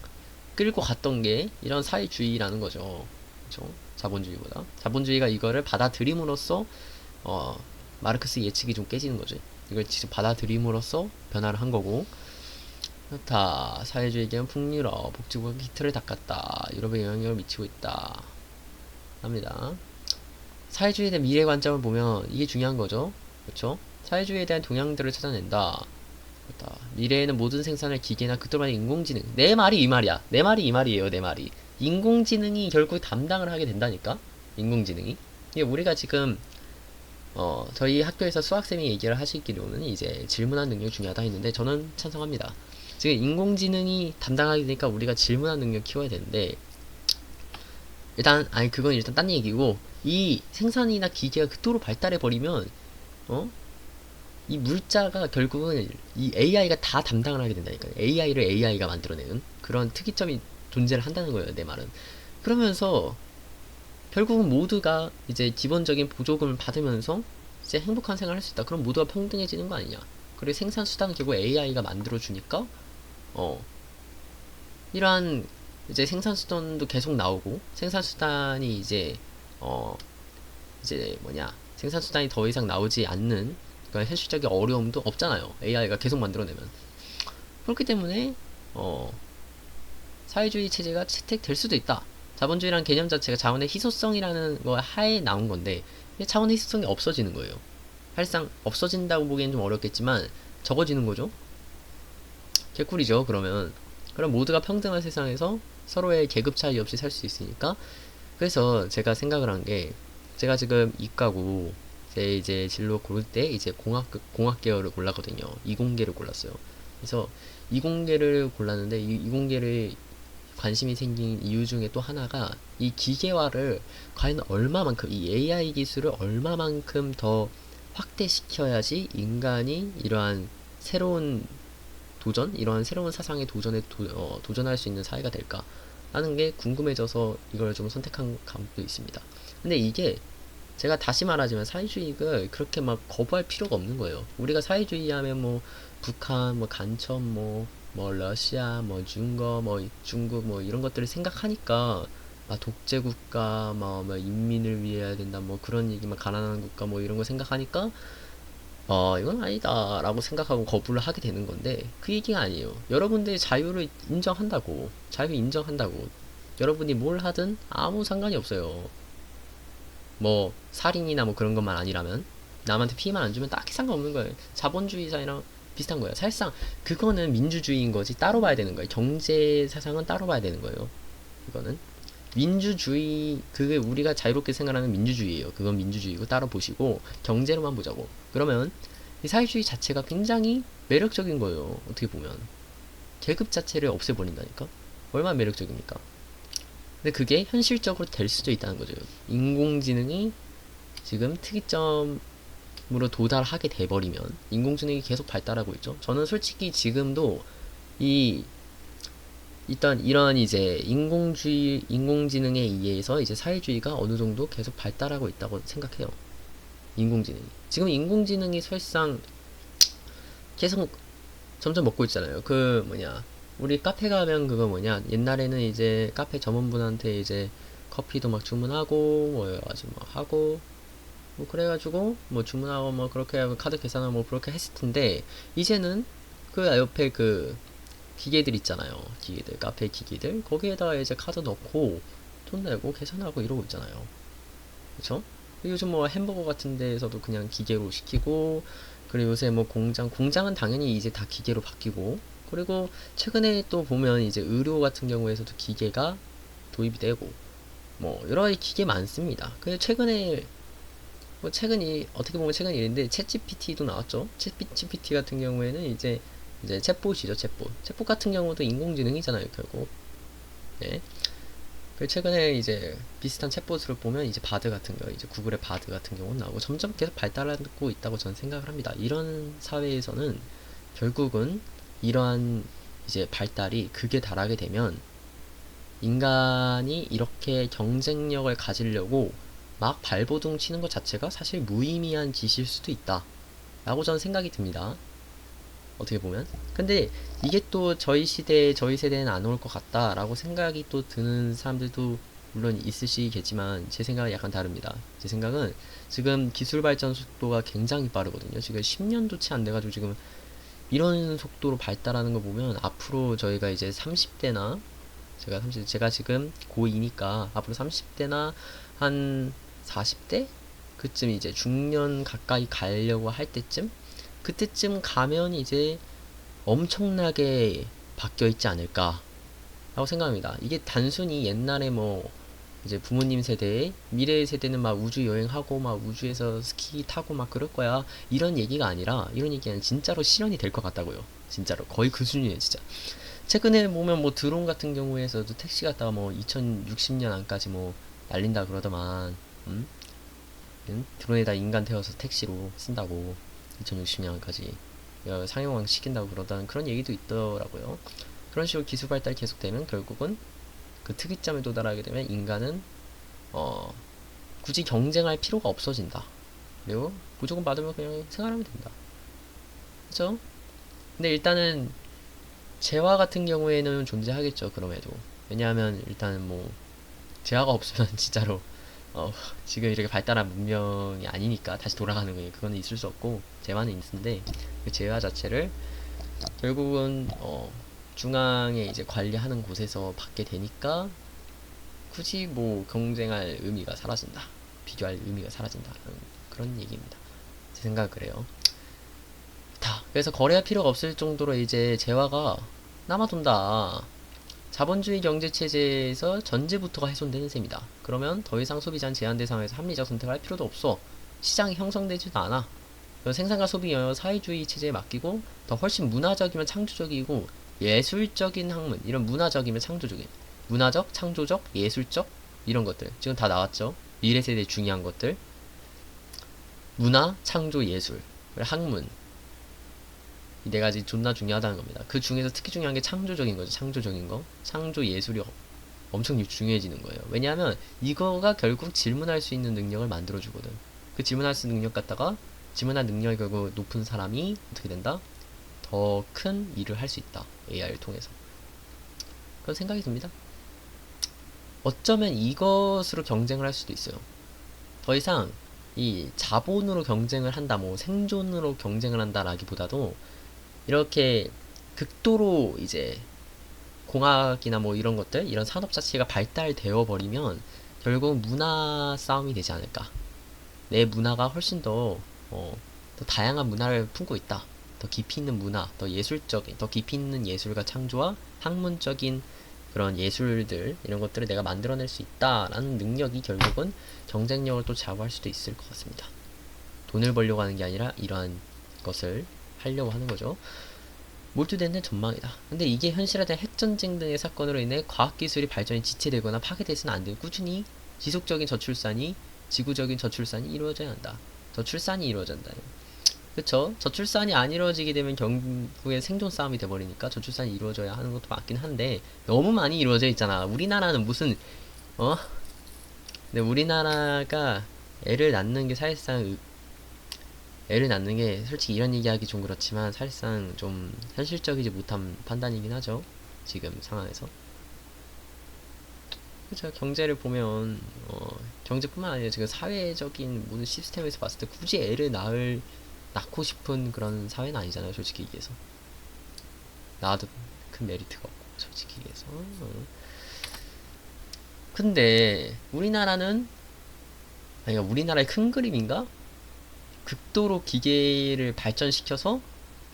Speaker 1: 끌고 갔던 게 이런 사회주의라는 거죠. 그쵸. 자본주의보다. 자본주의가 이거를 받아들임으로써 마르크스 예측이 좀 깨지는 거지. 이걸 직접 받아들임으로써 변화를 한 거고. 그렇다. 사회주의계는 풍요로 복지국가 기틀을 닦았다. 유럽에 영향력을 미치고 있다. 합니다. 사회주의에 대한 미래 관점을 보면 이게 중요한 거죠. 그렇죠? 사회주의에 대한 동향들을 찾아낸다. 그렇다. 미래에는 모든 생산을 기계나 그토록 인공지능. 내 말이 이 말이야. 내 말이 이 말이에요. 내 말이. 인공지능이 결국 담당을 하게 된다니까. 인공지능이. 이게 우리가 지금 저희 학교에서 수학쌤이 얘기를 하시기로는 이제 질문하는 능력이 중요하다 했는데 저는 찬성합니다. 지금 인공지능이 담당하게 되니까 우리가 질문하는 능력 키워야 되는데 일단 아니 그건 일단 딴 얘기고 이 생산이나 기계가 그토록 발달해 버리면 이 물자가 결국은 이 AI가 다 담당을 하게 된다니까요. AI를 AI가 만들어내는 그런 특이점이 존재를 한다는 거예요. 내 말은. 그러면서 결국은 모두가 이제 기본적인 보조금을 받으면서 이제 행복한 생활을 할 수 있다. 그럼 모두가 평등해지는 거 아니냐. 그리고 생산 수단은 결국 AI가 만들어주니까 이러한 이제 생산 수단도 계속 나오고 생산 수단이 이제 생산 수단이 더 이상 나오지 않는 그러니까 현실적인 어려움도 없잖아요. AI가 계속 만들어내면. 그렇기 때문에 사회주의 체제가 채택될 수도 있다. 자본주의라는 개념 자체가 자원의 희소성이라는 거 하에 나온 건데 자원의 희소성이 없어지는 거예요. 사실상 없어진다고 보기엔 좀 어렵겠지만 적어지는 거죠. 개꿀이죠. 그럼 모두가 평등한 세상에서 서로의 계급 차이 없이 살 수 있으니까. 그래서 제가 생각을 한 게 제가 지금 이과고 제 이제 진로 고를 때 이제 공학 계열을 골랐거든요. 이공계를 골랐어요. 그래서 이공계를 골랐는데 이공계를 관심이 생긴 이유 중에 또 하나가 이 기계화를 과연 얼마만큼 이 AI 기술을 얼마만큼 더 확대시켜야지 인간이 이러한 새로운 도전? 이러한 새로운 사상의 도전에 도전할 수 있는 사회가 될까? 라는 게 궁금해져서 이걸 좀 선택한 감도 있습니다. 근데 이게 제가 다시 말하지만 사회주의를 그렇게 막 거부할 필요가 없는 거예요. 우리가 사회주의 하면 뭐 북한, 뭐 간첩, 뭐 러시아, 뭐 중국, 뭐 이런 것들을 생각하니까 독재국가, 뭐 인민을 위해 해야 된다, 뭐 그런 얘기, 막 가난한 국가, 뭐 이런 거 생각하니까 이건 아니다 라고 생각하고 거부를 하게 되는 건데 그 얘기가 아니에요. 여러분들이 자유를 인정한다고. 자유 인정한다고. 여러분이 뭘 하든 아무 상관이 없어요. 뭐 살인이나 뭐 그런 것만 아니라면 남한테 피해만 안 주면 딱히 상관없는 거예요. 자본주의 사회랑 비슷한 거예요. 사실상 그거는 민주주의인 거지 따로 봐야 되는 거예요. 경제 사상은 따로 봐야 되는 거예요. 이거는 민주주의 그게 우리가 자유롭게 생각하는 민주주의예요. 그건 민주주의고 따로 보시고 경제로만 보자고. 그러면 이 사회주의 자체가 굉장히 매력적인 거예요. 어떻게 보면 계급 자체를 없애버린다니까. 얼마나 매력적입니까? 근데 그게 현실적으로 될 수도 있다는 거죠. 인공지능이 지금 특이점으로 도달하게 돼버리면 인공지능이 계속 발달하고 있죠. 저는 솔직히 지금도 일단 이런 이제 인공지능에 의해서 이제 사회주의가 어느 정도 계속 발달하고 있다고 생각해요. 인공지능이. 지금 인공지능이 사실상 계속 점점 먹고 있잖아요. 우리 카페 가면 옛날에는 이제 카페 점원분한테 이제 커피도 막 주문하고 뭐 여러 가지 뭐 하고 뭐 그래가지고 뭐 주문하고 뭐 그렇게 하고 카드 계산하고 뭐 그렇게 했을 텐데 이제는 그 옆에 그 기계들 있잖아요. 카페 기기들 거기에다가 이제 카드 넣고 돈 내고 계산하고 이러고 있잖아요. 그쵸? 요즘 뭐 햄버거 같은 데에서도 그냥 기계로 시키고 그리고 요새 뭐 공장은 당연히 이제 다 기계로 바뀌고, 그리고 최근에 또 보면 이제 의료 같은 경우에서도 기계가 도입이 되고, 뭐 여러 가지 기계 많습니다. 근데 최근에 뭐 최근이 어떻게 보면 최근 일인데 챗 GPT도 나왔죠. 챗 GPT 같은 경우에는 이제 챗봇이죠, 챗봇. 챗봇 같은 경우도 인공지능이잖아요, 결국. 네. 그 최근에 이제 비슷한 챗봇을 보면 이제 바드 같은 거, 이제 구글의 바드 같은 경우는 나오고 점점 계속 발달하고 있다고 저는 생각을 합니다. 이런 사회에서는 결국은 이러한 이제 발달이 극에 달하게 되면 인간이 이렇게 경쟁력을 가지려고 막 발버둥 치는 것 자체가 사실 무의미한 짓일 수도 있다 라고 저는 생각이 듭니다. 어떻게 보면. 근데 이게 또 저희 시대에 저희 세대는 안 올 것 같다 라고 생각이 또 드는 사람들도 물론 있으시겠지만 제 생각은 약간 다릅니다. 제 생각은 지금 기술 발전 속도가 굉장히 빠르거든요. 지금 10년도 채 안 돼가지고 지금 이런 속도로 발달하는 거 보면 앞으로 저희가 이제 30대나 제가 지금 고2니까 앞으로 30대나 한 40대? 그쯤 이제 중년 가까이 가려고 할 때쯤? 그때쯤 가면 이제 엄청나게 바뀌어 있지 않을까 라고 생각합니다. 이게 단순히 옛날에 뭐 이제 부모님 세대에 미래 세대는 막 우주 여행하고 막 우주에서 스키 타고 막 그럴 거야 이런 얘기가 아니라 이런 얘기는 진짜로 실현이 될 것 같다고요. 진짜로 거의 그 수준이에요 진짜. 최근에 보면 뭐 드론 같은 경우에서도 택시 갔다가 뭐 2060년 안까지 뭐 날린다 그러더만 드론에다 인간 태워서 택시로 쓴다고 2060년까지 상용화 시킨다고 그러다는 그런 얘기도 있더라고요. 그런 식으로 기술 발달이 계속되면 결국은 그 특이점에 도달하게 되면 인간은 굳이 경쟁할 필요가 없어진다. 그리고 무조건 받으면 그냥 생활하면 된다. 그쵸? 근데 일단은 재화 같은 경우에는 존재하겠죠. 그럼에도 왜냐하면 일단은 뭐 재화가 없으면 진짜로 지금 이렇게 발달한 문명이 아니니까 다시 돌아가는 거예요. 그거는 있을 수 없고 재화는 있는데 그 재화 자체를 결국은 중앙에 이제 관리하는 곳에서 받게 되니까 굳이 뭐 경쟁할 의미가 사라진다. 비교할 의미가 사라진다. 그런 얘기입니다. 제 생각은 그래요. 그래서 거래할 필요가 없을 정도로 이제 재화가 남아돈다. 자본주의 경제체제에서 전제부터가 훼손되는 셈이다. 그러면 더 이상 소비자는 제한 대상에서 합리적 선택을 할 필요도 없어. 시장이 형성되지도 않아. 생산과 소비 영역 사회주의 체제에 맡기고 더 훨씬 문화적이면 창조적이고 예술적인 학문, 이런 문화적이면 창조적인 문화적, 창조적, 예술적 이런 것들 지금 다 나왔죠. 미래 세대 중요한 것들 문화, 창조, 예술, 학문 이 네 가지 존나 중요하다는 겁니다. 그 중에서 특히 중요한 게 창조적인 거죠. 창조적인 거, 창조 예술이 엄청 중요해지는 거예요. 왜냐하면 이거가 결국 질문할 수 있는 능력을 만들어 주거든. 그 질문할 수 있는 능력 갖다가 질문할 능력이 결국 높은 사람이 어떻게 된다? 더 큰 일을 할 수 있다. AI를 통해서. 그런 생각이 듭니다. 어쩌면 이것으로 경쟁을 할 수도 있어요. 더 이상 이 자본으로 경쟁을 한다, 뭐 생존으로 경쟁을 한다라기보다도 이렇게 극도로 이제 공학이나 뭐 이런 것들, 이런 산업 자체가 발달되어 버리면 결국 문화 싸움이 되지 않을까. 내 문화가 훨씬 더 다양한 문화를 품고 있다. 더 깊이 있는 문화, 더 예술적인, 더 깊이 있는 예술과 창조와 학문적인 그런 예술들, 이런 것들을 내가 만들어낼 수 있다라는 능력이 결국은 경쟁력을 또 좌우할 수도 있을 것 같습니다. 돈을 벌려고 하는 게 아니라 이러한 것을 하려고 하는 거죠. 몰두되는 전망이다. 근데 이게 현실화된 핵전쟁 등의 사건으로 인해 과학기술이 발전이 지체되거나 파괴되서는 안 되고 꾸준히 지속적인 저출산이 지구적인 저출산이 이루어져야 한다. 저출산이 이루어진다. 그쵸? 저출산이 안 이루어지게 되면 결국에 생존 싸움이 돼버리니까 저출산이 이루어져야 하는 것도 맞긴 한데 너무 많이 이루어져 있잖아. 우리나라는 무슨 근데 우리나라가 애를 낳는 게 사실상 애를 낳는 게 솔직히 이런 얘기하기 좀 그렇지만 사실상 좀 현실적이지 못한 판단이긴 하죠. 지금 상황에서. 그쵸. 경제를 보면 경제뿐만 아니라 지금 사회적인 모든 시스템에서 봤을 때 굳이 애를 낳고 싶은 그런 사회는 아니잖아요. 솔직히 얘기해서. 낳아도 큰 메리트가 없고 솔직히 얘기해서. 근데 우리나라는 아니 우리나라의 큰 그림인가? 극도로 기계를 발전시켜서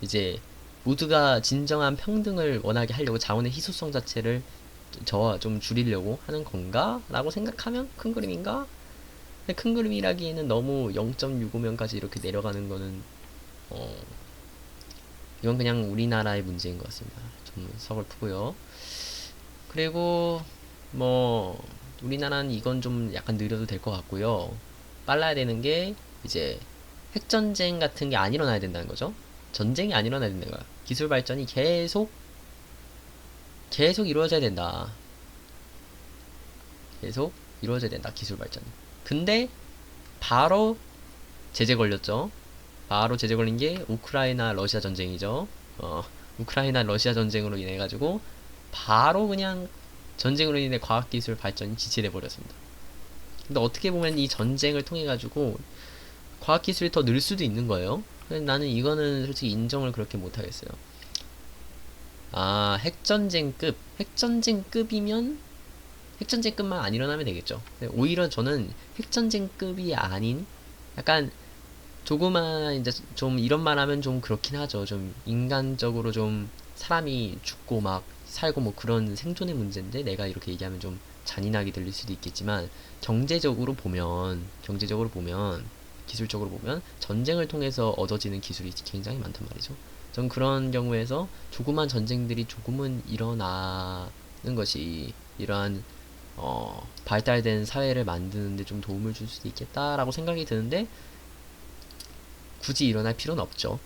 Speaker 1: 이제 모두가 진정한 평등을 원하게 하려고 자원의 희소성 자체를 저와 좀 줄이려고 하는 건가? 라고 생각하면 큰 그림인가? 근데 큰 그림이라기에는 너무 0.65명까지 이렇게 내려가는 거는 이건 그냥 우리나라의 문제인 것 같습니다. 좀 서글프고요. 그리고 뭐 우리나라는 이건 좀 약간 느려도 될 것 같고요. 빨라야 되는 게 이제 핵전쟁 같은 게 안 일어나야 된다는 거죠. 전쟁이 안 일어나야 된다는 거야. 기술 발전이 계속 이루어져야 된다. 계속 이루어져야 된다. 기술 발전이. 근데 바로 제재 걸렸죠. 바로 제재 걸린 게 우크라이나 러시아 전쟁이죠. 우크라이나 러시아 전쟁으로 인해 가지고 바로 그냥 전쟁으로 인해 과학기술 발전이 지체돼 버렸습니다. 근데 어떻게 보면 이 전쟁을 통해 가지고 과학기술이 더 늘 수도 있는 거예요. 근데 나는 이거는 솔직히 인정을 그렇게 못하겠어요. 아, 핵전쟁급이면 핵전쟁급만 안 일어나면 되겠죠. 근데 오히려 저는 핵전쟁급이 아닌 약간 조그만 이제 좀 이런 말 하면 좀 그렇긴 하죠. 좀 인간적으로 좀 사람이 죽고 막 살고 뭐 그런 생존의 문제인데 내가 이렇게 얘기하면 좀 잔인하게 들릴 수도 있겠지만 경제적으로 보면 기술적으로 보면 전쟁을 통해서 얻어지는 기술이 굉장히 많단 말이죠. 전 그런 경우에서 조그만 전쟁들이 조금은 일어나는 것이 이러한 발달된 사회를 만드는데 좀 도움을 줄 수도 있겠다라고 생각이 드는데 굳이 일어날 필요는 없죠.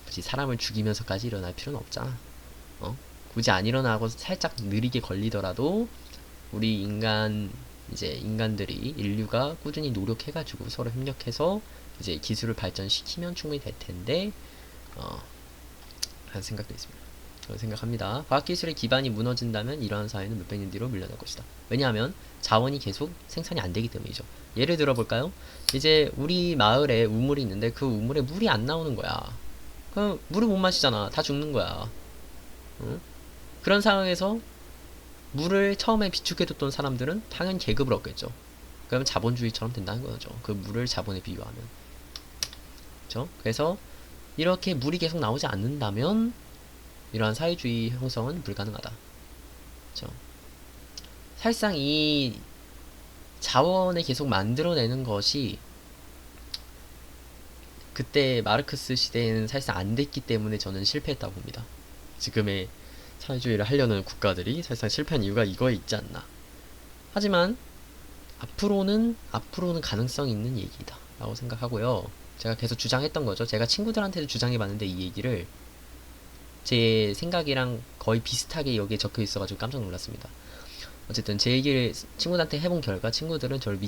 Speaker 1: 굳이 사람을 죽이면서까지 일어날 필요는 없잖아. 굳이 안 일어나고 살짝 느리게 걸리더라도 우리 인간들이 인류가 꾸준히 노력해가지고 서로 협력해서 이제 기술을 발전시키면 충분히 될 텐데 하는 생각도 있습니다. 저는 생각합니다. 과학기술의 기반이 무너진다면 이러한 사회는 몇백 년 뒤로 밀려날 것이다. 왜냐하면 자원이 계속 생산이 안 되기 때문이죠. 예를 들어볼까요? 이제 우리 마을에 우물이 있는데 그 우물에 물이 안 나오는 거야. 그럼 물을 못 마시잖아. 다 죽는 거야. 응? 그런 상황에서 물을 처음에 비축해뒀던 사람들은 당연히 계급을 얻겠죠. 그러면 자본주의처럼 된다는 거죠. 그 물을 자본에 비유하면. 그렇죠? 그래서 이렇게 물이 계속 나오지 않는다면 이러한 사회주의 형성은 불가능하다. 그렇죠? 사실상 이 자원을 계속 만들어내는 것이 그때 마르크스 시대에는 사실상 안 됐기 때문에 저는 실패했다고 봅니다. 지금의 사회주의를 하려는 국가들이 사실상 실패한 이유가 이거에 있지 않나. 하지만 앞으로는 가능성 있는 얘기다 라고 생각하고요. 제가 계속 주장했던 거죠. 제가 친구들한테도 주장해봤는데 이 얘기를 제 생각이랑 거의 비슷하게 여기에 적혀 있어가지고 깜짝 놀랐습니다. 어쨌든 제 얘기를 친구들한테 해본 결과 친구들은 저를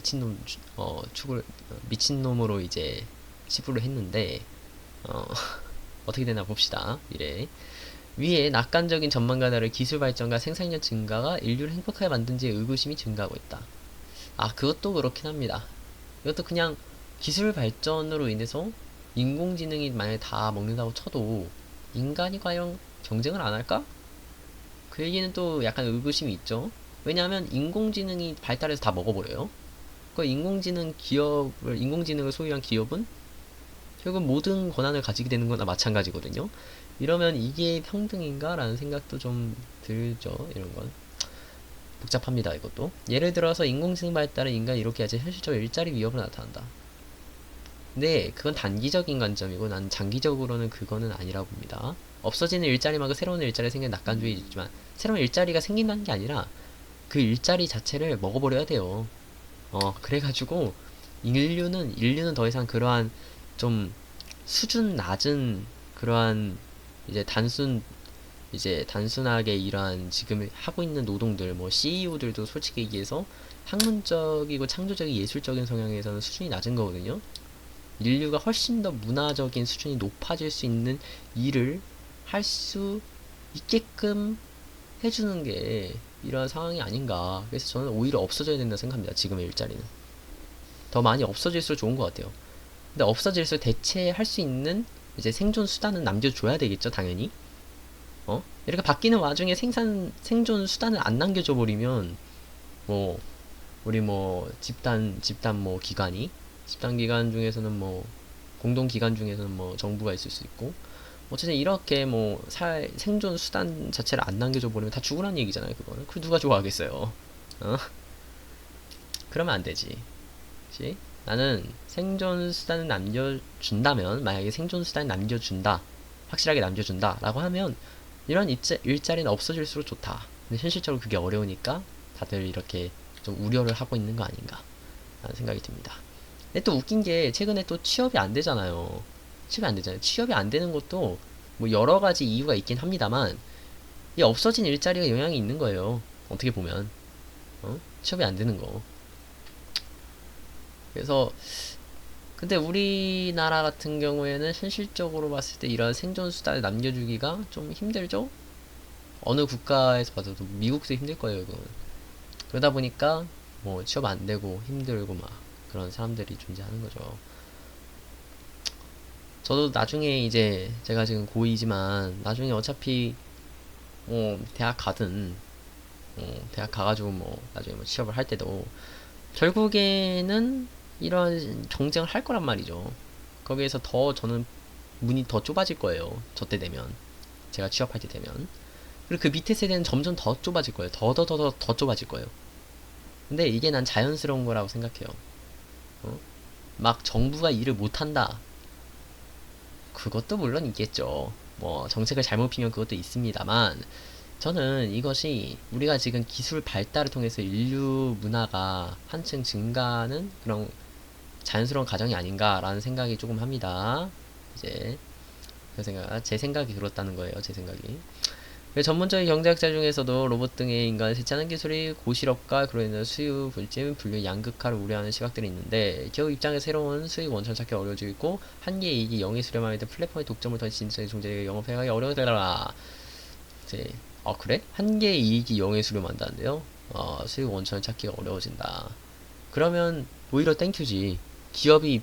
Speaker 1: 미친놈으로 이제 치부를 했는데 어떻게 되나 봅시다. 미래 위에 낙관적인 전망가들의 기술 발전과 생산력 증가가 인류를 행복하게 만든지에 의구심이 증가하고 있다. 아, 그것도 그렇긴 합니다. 이것도 그냥 기술 발전으로 인해서 인공지능이 만약에 다 먹는다고 쳐도 인간이 과연 경쟁을 안 할까? 그 얘기는 또 약간 의구심이 있죠. 왜냐하면 인공지능이 발달해서 다 먹어버려요. 그 인공지능을 소유한 기업은 결국 모든 권한을 가지게 되는 거나 마찬가지거든요. 이러면 이게 평등인가? 라는 생각도 좀 들죠. 이런 건. 복잡합니다, 이것도. 예를 들어서 인공지능 발달은 인간이 이렇게 하지 현실적으로 일자리 위협으로 나타난다. 근데 그건 단기적인 관점이고 난 장기적으로는 그거는 아니라고 봅니다. 없어지는 일자리 말고 새로운 일자리가 생기는 낙관주의지만 새로운 일자리가 생긴다는 게 아니라 그 일자리 자체를 먹어버려야 돼요. 그래가지고 인류는 더 이상 그러한 좀 수준 낮은 그러한 이제 단순하게 이러한 지금 하고 있는 노동들 뭐 CEO들도 솔직히 얘기해서 학문적이고 창조적인 예술적인 성향에서는 수준이 낮은 거거든요. 인류가 훨씬 더 문화적인 수준이 높아질 수 있는 일을 할 수 있게끔 해주는 게 이러한 상황이 아닌가. 그래서 저는 오히려 없어져야 된다 생각합니다. 지금의 일자리는 더 많이 없어질수록 좋은 것 같아요. 근데 없어질수록 대체할 수 있는 이제 생존 수단은 남겨줘야 되겠죠, 당연히. 이렇게 바뀌는 와중에 생존 수단을 안 남겨줘 버리면 뭐 우리 뭐 집단 기관 중에서는 뭐 공동기관 중에서는 뭐 정부가 있을 수 있고, 어쨌든 이렇게 뭐 생존 수단 자체를 안 남겨줘 버리면 다 죽으란 얘기잖아요. 그거는 그걸 누가 좋아하겠어요. 어? 그러면 안 되지. 그치? 나는 생존 수단을 남겨준다면, 만약에 생존 수단을 남겨준다, 확실하게 남겨준다 라고 하면 이런 일자리는 없어질수록 좋다. 근데 현실적으로 그게 어려우니까 다들 이렇게 좀 우려를 하고 있는 거 아닌가 라는 생각이 듭니다. 근데 또 웃긴 게 최근에 또 취업이 안 되잖아요. 취업이 안 되잖아요. 취업이 안 되는 것도 뭐 여러 가지 이유가 있긴 합니다만, 이 없어진 일자리가 영향이 있는 거예요. 어떻게 보면. 취업이 안 되는 거. 그래서 근데 우리나라 같은 경우에는 현실적으로 봤을 때 이런 생존 수단을 남겨주기가 좀 힘들죠? 어느 국가에서 봐도 미국도 힘들 거예요, 이건. 그러다 보니까 뭐 취업 안 되고 힘들고 막 그런 사람들이 존재하는 거죠. 저도 나중에 이제 제가 지금 고2지만 나중에 어차피 뭐 대학 가든 대학 가가지고 뭐 나중에 뭐 취업을 할 때도 결국에는 이런 경쟁을 할 거란 말이죠. 거기에서 더 저는 문이 더 좁아질 거예요. 저 때 되면. 제가 취업할 때 되면. 그리고 그 밑에 세대는 점점 더 좁아질 거예요. 더 좁아질 거예요. 근데 이게 난 자연스러운 거라고 생각해요. 막 정부가 일을 못한다. 그것도 물론 있겠죠. 뭐 정책을 잘못 피면 그것도 있습니다만, 저는 이것이 우리가 지금 기술 발달을 통해서 인류 문화가 한층 증가하는 그런 자연스러운 과정이 아닌가라는 생각이 조금 합니다. 이제 제 생각이 그렇다는 거예요. 제 생각이. 전문적인 경제학자 중에서도 로봇 등의 인간을 대체하는 기술이 고실업과 그로 인한 수요 불진, 분류 양극화를 우려하는 시각들이 있는데, 기업 입장에서 새로운 수익 원천을 찾기 어려워지고 있고, 한계의 이익이 영에 수렴하게 된 플랫폼의 독점을 통해 진짜의 존재에 영업해가기 어려워지더라. 이제 그래? 한계의 이익이 영에 수렴한다는데요? 수익 원천을 찾기가 어려워진다. 그러면 오히려 땡큐지. 기업이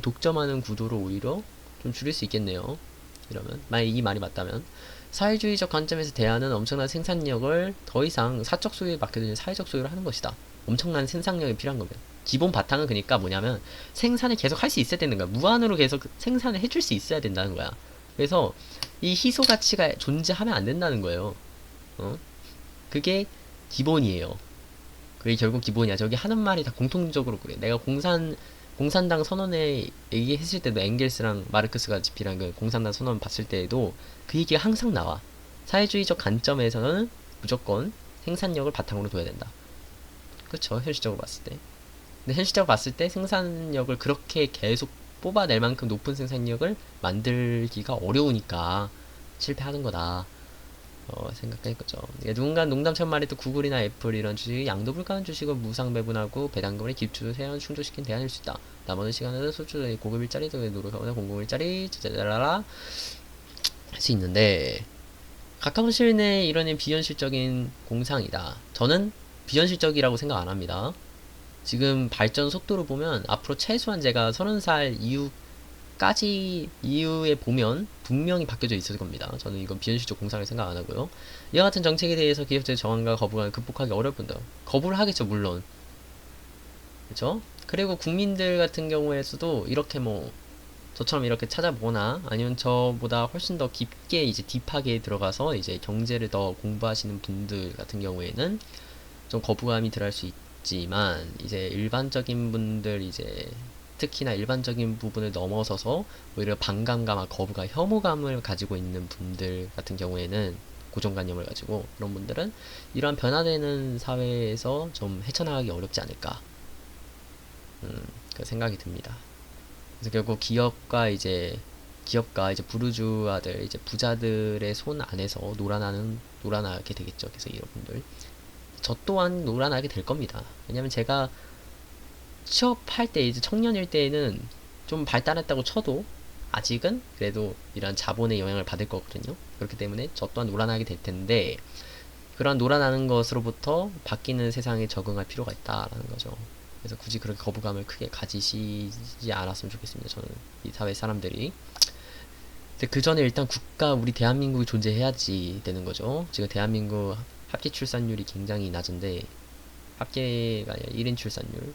Speaker 1: 독점하는 구도로 오히려 좀 줄일 수 있겠네요. 이러면 만약 이 말이 맞다면, 사회주의적 관점에서 대하는 엄청난 생산력을 더 이상 사적 소유에 맡겨두는 사회적 소유를 하는 것이다. 엄청난 생산력이 필요한 거면, 기본 바탕은 그러니까 뭐냐면 생산을 계속 할 수 있어야 되는 거야. 무한으로 계속 생산을 해줄 수 있어야 된다는 거야. 그래서 이 희소 가치가 존재하면 안 된다는 거예요. 그게 기본이에요. 그게 결국 기본이야. 저기 하는 말이 다 공통적으로 그래. 내가 공산당 선언에 얘기했을 때도, 엥겔스랑 마르크스가 집필한 그 공산당 선언 봤을 때에도 그 얘기가 항상 나와. 사회주의적 관점에서는 무조건 생산력을 바탕으로 둬야 된다. 그쵸, 현실적으로 봤을 때. 근데 현실적으로 봤을 때 생산력을 그렇게 계속 뽑아낼 만큼 높은 생산력을 만들기가 어려우니까 실패하는 거다. 생각할 거죠. 누군가 농담처럼 말해도 구글이나 애플 이런 주식이 양도 불가한 주식을 무상 배분하고 배당금을 기초 세연 충족시킨 대안일 수 있다. 남은 시간에는 소출의 고급 일자리 등의 노력하거나 공공 일자리 짜자라라 할 수 있는데, 가까운 시일 내에 이뤄낸 비현실적인 공상이다. 저는 비현실적이라고 생각 안 합니다. 지금 발전 속도를 보면 앞으로 최소한 제가 30살 이후에 보면 분명히 바뀌어져 있을 겁니다. 저는 이건 비현실적 공상을 생각 안 하고요. 이와 같은 정책에 대해서 기업체의 저항과 거부감을 극복하기 어렵다. 거부를 하겠죠, 물론. 그렇죠? 그리고 국민들 같은 경우에서도 이렇게 뭐 저처럼 이렇게 찾아보거나 아니면 저보다 훨씬 더 깊게 이제 딥하게 들어가서 이제 경제를 더 공부하시는 분들 같은 경우에는 좀 거부감이 들어갈 수 있지만, 이제 일반적인 분들, 이제 특히나 일반적인 부분을 넘어서서 오히려 반감과 거부감, 혐오감을 가지고 있는 분들 같은 경우에는, 고정관념을 가지고, 그런 분들은 이러한 변화되는 사회에서 좀 헤쳐나가기 어렵지 않을까, 그 생각이 듭니다. 그래서 결국 기업가 이제 부르주아들, 이제 부자들의 손 안에서 놀아나게 되겠죠. 그래서 이런 분들, 저 또한 놀아나게 될 겁니다. 왜냐면 제가 취업할 때, 이제 청년일 때에는 좀 발달했다고 쳐도 아직은 그래도 이런 자본의 영향을 받을 거거든요. 그렇기 때문에 저 또한 놀아나게 될 텐데, 그런 놀아나는 것으로부터 바뀌는 세상에 적응할 필요가 있다라는 거죠. 그래서 굳이 그렇게 거부감을 크게 가지시지 않았으면 좋겠습니다. 저는 이 사회 사람들이. 근데 그 전에 일단 우리 대한민국이 존재해야지 되는 거죠. 지금 대한민국 합계 출산율이 굉장히 낮은데, 합계가 아니라 1인 출산율.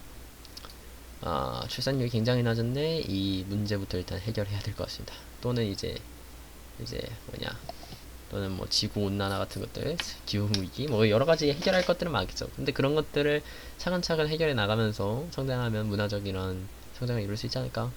Speaker 1: 출산율이 굉장히 낮은데 이 문제부터 일단 해결해야 될 것 같습니다. 또는 이제 뭐냐, 또는 뭐 지구 온난화 같은 것들, 기후 위기, 뭐 여러 가지 해결할 것들은 많겠죠. 근데 그런 것들을 차근차근 해결해 나가면서 성장하면 문화적 이런 성장을 이룰 수 있지 않을까?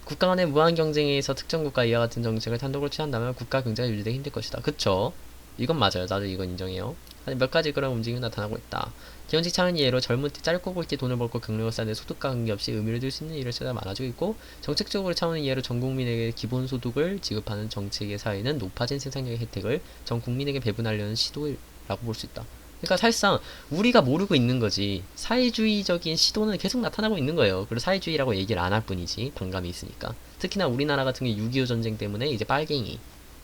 Speaker 1: 국가 간의 무한 경쟁에서 특정 국가 이와 같은 정책을 단독으로 취한다면 국가 경제가 유지되기 힘들 것이다. 그쵸? 이건 맞아요. 나도 이건 인정해요. 몇 가지 그런 움직임이 나타나고 있다. 기혼직 차원 예로 젊을 때 짧고 굵게 돈을 벌고 경력을 쌓는데 소득과 관계없이 의미를 둘 수 있는 일을 찾아 많아지고 있고, 정책적으로 차원 예로 전 국민에게 기본소득을 지급하는 정책의 사회는 높아진 생산력의 혜택을 전 국민에게 배분하려는 시도라고 볼 수 있다. 그러니까 사실상 우리가 모르고 있는 거지, 사회주의적인 시도는 계속 나타나고 있는 거예요. 그리고 사회주의라고 얘기를 안 할 뿐이지, 반감이 있으니까. 특히나 우리나라 같은 게 6.25 전쟁 때문에 이제 빨갱이,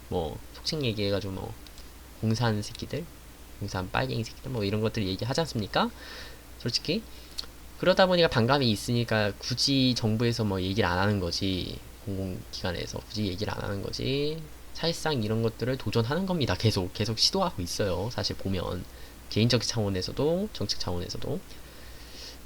Speaker 1: 뭐 속칭 얘기해가지고 뭐 공산 새끼들, 공산 빨갱이 새끼들, 뭐 이런 것들 얘기하지 않습니까? 솔직히 그러다 보니까 반감이 있으니까 굳이 정부에서 뭐 얘기를 안 하는 거지, 공공기관에서 굳이 얘기를 안 하는 거지. 사실상 이런 것들을 도전하는 겁니다. 계속 시도하고 있어요. 사실 보면 개인적 차원에서도 정책 차원에서도.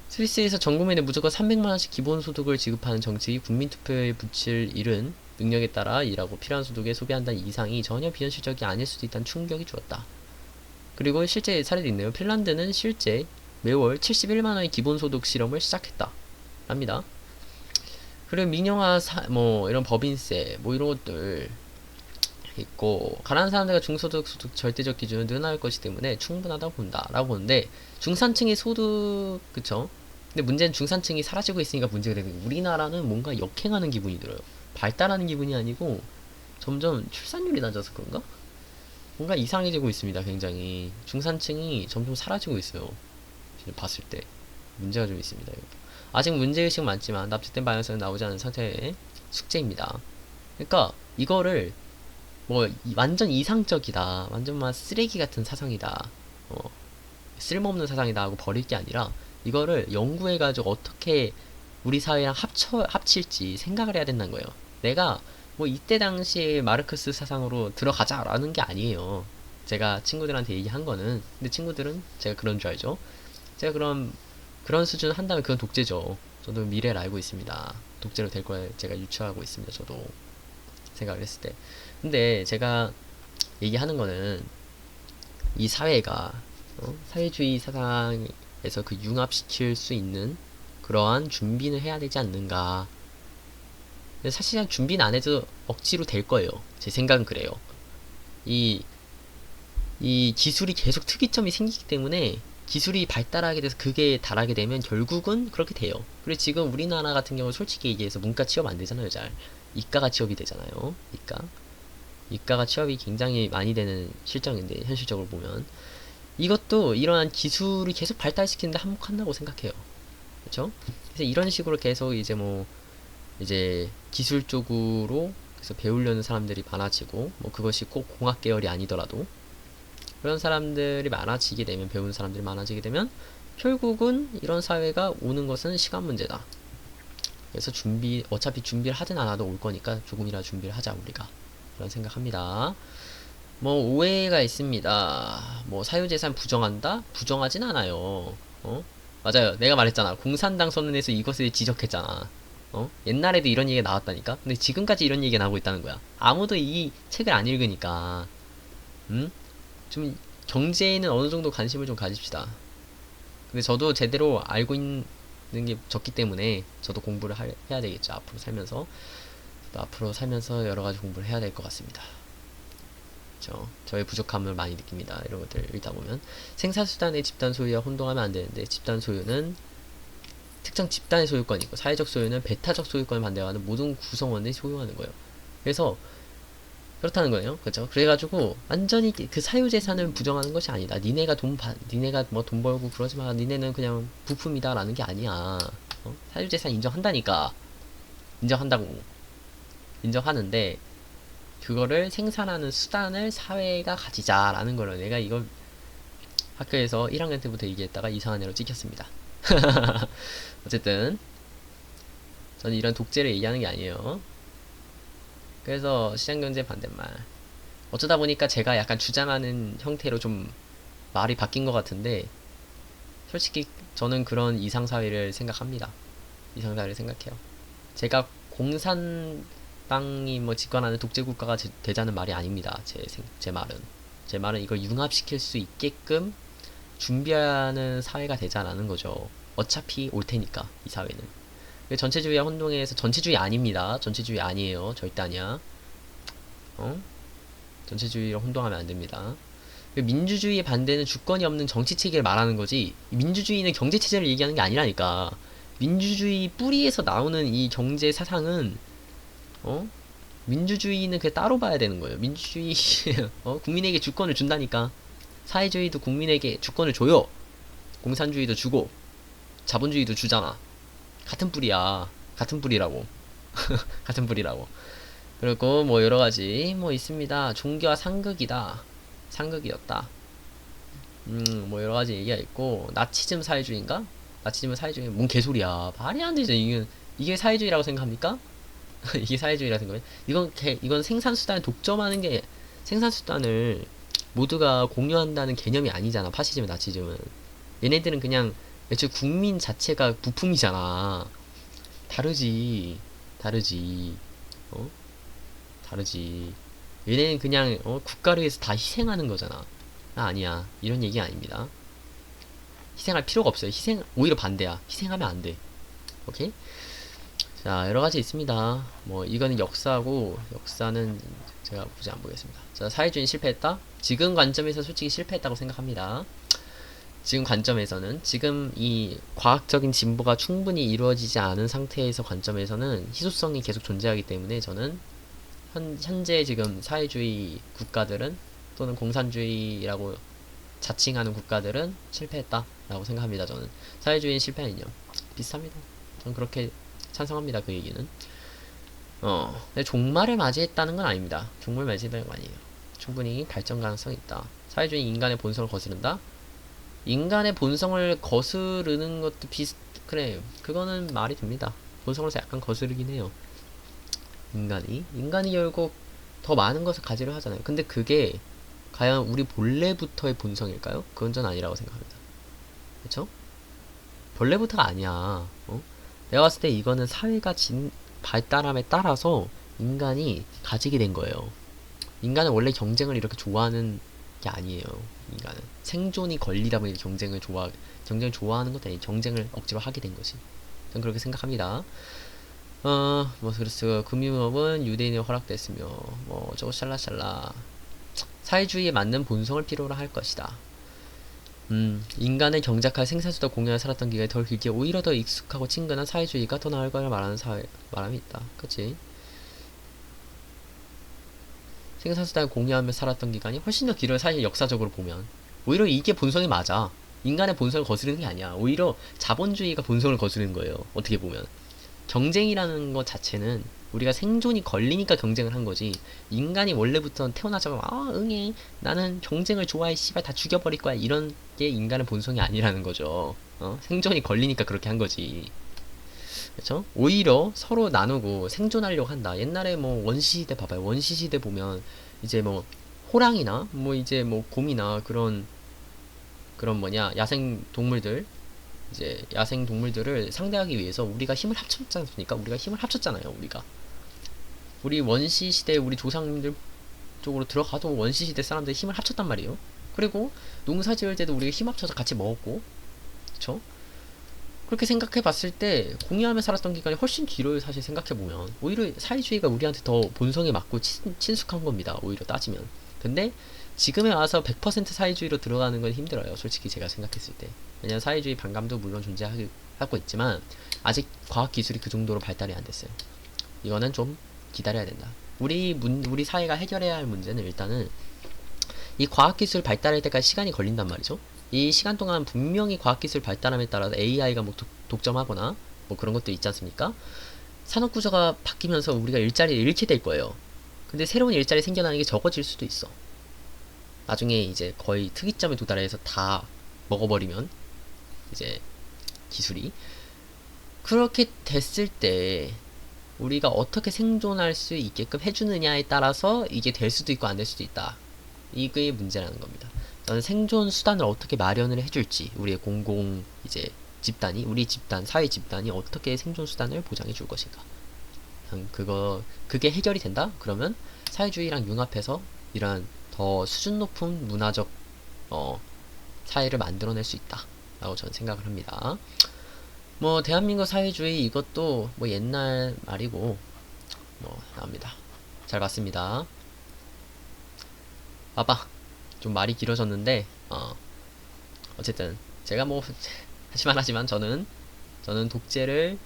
Speaker 1: 스위스에서 전 국민에 무조건 300만 원씩 기본소득을 지급하는 정책이 국민투표에 붙일 일은 능력에 따라 일하고 필요한 소득에 소비한다는 이상이 전혀 비현실적이 아닐 수도 있다는 충격이 주었다. 그리고 실제 사례도 있네요. 핀란드는 실제 매월 71만 원의 기본소득 실험을 시작했다 합니다. 그리고 민영화 뭐 이런 법인세 뭐 이런 것들 있고, 가난한 사람들과 중소득 소득 절대적 기준을 늘어날 것이기 때문에 충분하다고 본다 라고 보는데, 중산층의 소득, 그쵸? 근데 문제는 중산층이 사라지고 있으니까 문제가 되는 거예요. 우리나라는 뭔가 역행하는 기분이 들어요. 발달하는 기분이 아니고 점점 출산율이 낮아서 그런가? 뭔가 이상해지고 있습니다. 굉장히 중산층이 점점 사라지고 있어요. 봤을 때 문제가 좀 있습니다. 아직 문제의식 많지만 납득된 방향성은 나오지 않은 상태의 숙제입니다. 그러니까 이거를 뭐 완전 이상적이다, 완전 막 쓰레기 같은 사상이다, 쓸모없는 사상이다 하고 버릴 게 아니라, 이거를 연구해가지고 어떻게 우리 사회랑 합칠지 생각을 해야 된다는 거예요. 내가 뭐 이때 당시에 마르크스 사상으로 들어가자라는 게 아니에요. 제가 친구들한테 얘기한 거는. 근데 친구들은 제가 그런 줄 알죠. 제가 그런 수준 한다면 그건 독재죠. 저도 미래를 알고 있습니다. 독재로 될 걸 제가 유추하고 있습니다. 저도 생각을 했을 때. 근데 제가 얘기하는 거는 이 사회가 사회주의 사상에서 그 융합시킬 수 있는 그러한 준비는 해야 되지 않는가. 근데 사실은 준비는 안 해도 억지로 될 거예요. 제 생각은 그래요. 이 기술이 계속 특이점이 생기기 때문에, 기술이 발달하게 돼서 그게 달하게 되면 결국은 그렇게 돼요. 그리고 지금 우리나라 같은 경우 솔직히 얘기해서 문과 취업 안 되잖아요. 잘 이과가 취업이 되잖아요. 이과가 취업이 굉장히 많이 되는 실정인데, 현실적으로 보면 이것도 이러한 기술이 계속 발달시키는데 한몫한다고 생각해요. 그렇죠? 그래서 이런 식으로 계속 이제 기술 쪽으로 그래서 배우려는 사람들이 많아지고, 뭐 그것이 꼭 공학 계열이 아니더라도 그런 사람들이 많아지게 되면, 배우는 사람들이 많아지게 되면 결국은 이런 사회가 오는 것은 시간 문제다. 그래서 어차피 준비를 하든 안 하든 올 거니까 조금이라도 준비를 하자 우리가, 그런 생각합니다. 뭐 오해가 있습니다. 뭐 사유재산 부정한다? 부정하진 않아요. 맞아요. 내가 말했잖아. 공산당 선언에서 이것을 지적했잖아. 옛날에도 이런 얘기가 나왔다니까. 근데 지금까지 이런 얘기가 나오고 있다는 거야. 아무도 이 책을 안 읽으니까. 좀 경제에는 어느 정도 관심을 좀 가집시다. 근데 저도 제대로 알고 있는 게 적기 때문에 저도 공부를 해야 되겠죠. 앞으로 살면서 여러 가지 공부를 해야 될 것 같습니다. 그렇죠? 저의 부족함을 많이 느낍니다. 이런 것들 읽다 보면. 생산수단의 집단 소유와 혼동하면 안 되는데, 집단 소유는 특정 집단의 소유권이고, 사회적 소유는 배타적 소유권을 반대하는 모든 구성원들이 소유하는 거예요. 그래서 그렇다는 거예요. 그렇죠? 그래가지고 완전히 그 사유재산을 부정하는 것이 아니다. 니네가 니네가 뭐 돈 벌고 그러지 마. 니네는 그냥 부품이다라는 게 아니야. 사유재산 인정한다니까. 인정하는데 그거를 생산하는 수단을 사회가 가지자라는 거를, 내가 이걸 학교에서 1학년 때부터 얘기했다가 이상한 애로 찍혔습니다. 어쨌든 저는 이런 독재를 얘기하는 게 아니에요. 그래서 시장경제 반대말, 어쩌다 보니까 제가 약간 주장하는 형태로 좀 말이 바뀐 것 같은데, 솔직히 저는 그런 이상사회를 생각합니다. 이상사회를 생각해요. 제가 공산당이 뭐 집권하는 독재국가가 되자는 말이 아닙니다. 제 말은. 제 말은 이걸 융합시킬 수 있게끔 준비하는 사회가 되자라는 거죠. 어차피 올 테니까, 이 사회는. 전체주의와 혼동에서, 전체주의 아닙니다. 전체주의 아니에요. 절대 아니야. 전체주의랑 혼동하면 안 됩니다. 민주주의의 반대는 주권이 없는 정치체계를 말하는 거지, 민주주의는 경제체제를 얘기하는 게 아니라니까. 민주주의 뿌리에서 나오는 이 경제 사상은, 민주주의는 그게 따로 봐야 되는 거예요. 민주주의, 국민에게 주권을 준다니까. 사회주의도 국민에게 주권을 줘요. 공산주의도 주고, 자본주의도 주잖아. 같은 뿌리야. 같은 뿌리라고. 같은 뿌리라고. 그리고 뭐 여러가지 뭐 있습니다. 종교와 상극이다. 상극이었다. 뭐 여러가지 얘기가 있고, 나치즘 사회주의인가? 나치즘은 사회주의, 뭔 개소리야. 말이 안 되죠. 이게 사회주의라고 생각합니까? 이게 사회주의라고 생각해? 이건 생산수단을 독점하는 게, 생산수단을 모두가 공유한다는 개념이 아니잖아. 파시즘, 나치즘은. 얘네들은 그냥 애초에 국민 자체가 부품이잖아. 다르지. 다르지. 다르지. 얘네는 그냥 국가를 위해서 다 희생하는 거잖아. 아니야. 이런 얘기 아닙니다. 희생할 필요가 없어요. 오히려 반대야. 희생하면 안 돼. 오케이? 자, 여러가지 있습니다. 뭐 이거는 역사고, 역사는 제가 굳이 안 보겠습니다. 자, 사회주의는 실패했다? 지금 관점에서 솔직히 실패했다고 생각합니다. 지금 관점에서는, 지금 이 과학적인 진보가 충분히 이루어지지 않은 상태에서 관점에서는 희소성이 계속 존재하기 때문에, 저는 현재 지금 사회주의 국가들은, 또는 공산주의라고 자칭하는 국가들은 실패했다 라고 생각합니다. 저는 사회주의는 실패한 이념 비슷합니다. 저는 그렇게 찬성합니다. 그 얘기는. 근데 종말을 맞이했다는 건 아닙니다. 종말 맞이했다는 건 아니에요. 충분히 발전 가능성이 있다. 사회주의 인간의 본성을 거스른다? 인간의 본성을 거스르는 것도 그래, 그거는 말이 됩니다. 본성으로서 약간 거스르긴 해요. 인간이 결국 더 많은 것을 가지려 하잖아요. 근데 그게 과연 우리 본래부터의 본성일까요? 그건 전 아니라고 생각합니다. 그쵸? 본래부터가 아니야. 내가 봤을 때 이거는 사회가 발달함에 따라서 인간이 가지게 된 거예요. 인간은 원래 경쟁을 이렇게 좋아하는 게 아니에요. 인간은 생존이 권리다 보니 경쟁을 좋아하는 것도 아니에요. 경쟁을 억지로 하게 된 거지. 전 그렇게 생각합니다. 뭐 그래서 금융업은 유대인에 허락됐으며, 뭐 저거 샬라샬라. 사회주의에 맞는 본성을 필요로 할 것이다. 인간의 경작할 생산수도 공유하여 살았던 기간이 덜 길게 오히려 더 익숙하고 친근한 사회주의가 더 나을 걸 말하는 바람이 있다. 그치? 생산수단을 공유하며 살았던 기간이 훨씬 더 길어요. 사실 역사적으로 보면. 오히려 이게 본성이 맞아. 인간의 본성을 거스르는 게 아니야. 오히려 자본주의가 본성을 거스르는 거예요. 어떻게 보면. 경쟁이라는 것 자체는 우리가 생존이 걸리니까 경쟁을 한 거지, 인간이 원래부터 태어나자마자 응애 나는 경쟁을 좋아해 씨발 다 죽여버릴 거야 이런 게 인간의 본성이 아니라는 거죠. 생존이 걸리니까 그렇게 한 거지. 그쵸? 오히려 서로 나누고 생존하려고 한다. 옛날에 뭐 원시시대 봐봐요. 원시시대 보면 이제 뭐 호랑이나 뭐 이제 뭐 곰이나 그런 야생 동물들, 이제 야생 동물들을 상대하기 위해서 우리가 힘을 합쳤지 않습니까? 우리가 힘을 합쳤잖아요. 우리 원시시대 우리 조상님들 쪽으로 들어가도 원시시대 사람들이 힘을 합쳤단 말이에요. 그리고 농사 지을 때도 우리가 힘 합쳐서 같이 먹었고, 그쵸? 그렇게 생각해 봤을 때 공유하며 살았던 기간이 훨씬 길어요. 사실 생각해 보면 오히려 사회주의가 우리한테 더 본성에 맞고 친숙한 겁니다. 오히려 따지면. 근데 지금에 와서 100% 사회주의로 들어가는 건 힘들어요. 솔직히 제가 생각했을 때. 왜냐면 사회주의 반감도 물론 존재하고 있지만 아직 과학기술이 그 정도로 발달이 안 됐어요. 이거는 좀 기다려야 된다. 우리 사회가 해결해야 할 문제는 일단은 이 과학기술 발달할 때까지 시간이 걸린단 말이죠. 이 시간 동안 분명히 과학기술 발달함에 따라서 AI가 뭐 독점하거나 뭐 그런 것도 있지 않습니까? 산업구조가 바뀌면서 우리가 일자리를 잃게 될 거예요. 근데 새로운 일자리 생겨나는 게 적어질 수도 있어. 나중에 이제 거의 특이점에 도달해서 다 먹어버리면 이제 기술이, 그렇게 됐을 때 우리가 어떻게 생존할 수 있게끔 해주느냐에 따라서 이게 될 수도 있고 안 될 수도 있다. 이게 문제라는 겁니다. 저는 생존 수단을 어떻게 마련을 해줄지, 우리의 이제 집단이, 우리 집단, 사회 집단이 어떻게 생존 수단을 보장해 줄 것인가. 그게 해결이 된다? 그러면 사회주의랑 융합해서 이러한 더 수준 높은 문화적 사회를 만들어낼 수 있다 라고 저는 생각을 합니다. 뭐 대한민국 사회주의 이것도 뭐 옛날 말이고 뭐 나옵니다. 잘 봤습니다. 아빠 좀 말이 길어졌는데 어쨌든 제가 뭐 하지만 저는 독재를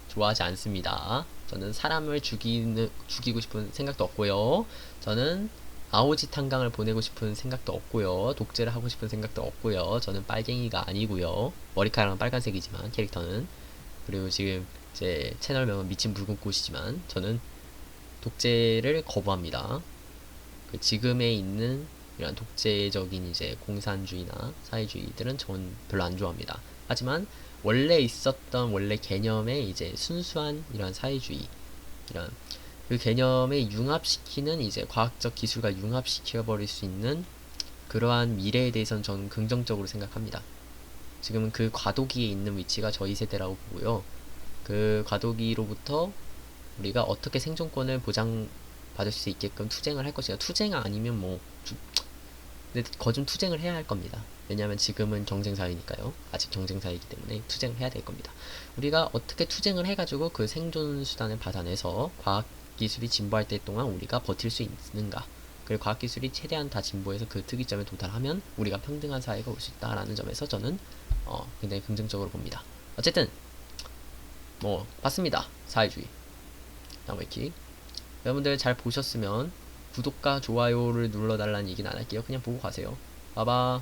Speaker 1: 좋아하지 않습니다. 저는 사람을 죽이고 싶은 생각도 없고요. 저는 아오지 탄강을 보내고 싶은 생각도 없고요. 독재를 하고 싶은 생각도 없고요. 저는 빨갱이가 아니고요. 머리카락은 빨간색이지만 캐릭터는. 그리고 지금 제 채널명은 미친 붉은 꽃이지만 저는 독재를 거부합니다. 지금에 있는 이런 독재적인 이제 공산주의나 사회주의들은 전 별로 안 좋아합니다. 하지만 원래 있었던 원래 개념의 이제 순수한 이런 사회주의, 이런 그 개념에 융합시키는 이제 과학적 기술과 융합시켜 버릴 수 있는 그러한 미래에 대해서는 저는 긍정적으로 생각합니다. 지금은 그 과도기에 있는 위치가 저희 세대라고 보고요. 그 과도기로부터 우리가 어떻게 생존권을 보장받을 수 있게끔 투쟁을 할 것인가. 투쟁 아니면 뭐 근데 거좀 투쟁을 해야 할 겁니다. 왜냐하면 지금은 경쟁사회니까요. 아직 경쟁사회이기 때문에 투쟁을 해야 될 겁니다. 우리가 어떻게 투쟁을 해가지고 그 생존 수단을 받아내서 과학기술이 진보할 때 동안 우리가 버틸 수 있는가. 그리고 과학기술이 최대한 다 진보해서 그 특이점에 도달하면 우리가 평등한 사회가 올 수 있다라는 점에서 저는 굉장히 긍정적으로 봅니다. 어쨌든 뭐 봤습니다. 사회주의 나무위키 여러분들 잘 보셨으면 구독과 좋아요를 눌러달라는 얘기는 안 할게요. 그냥 보고 가세요. 봐봐.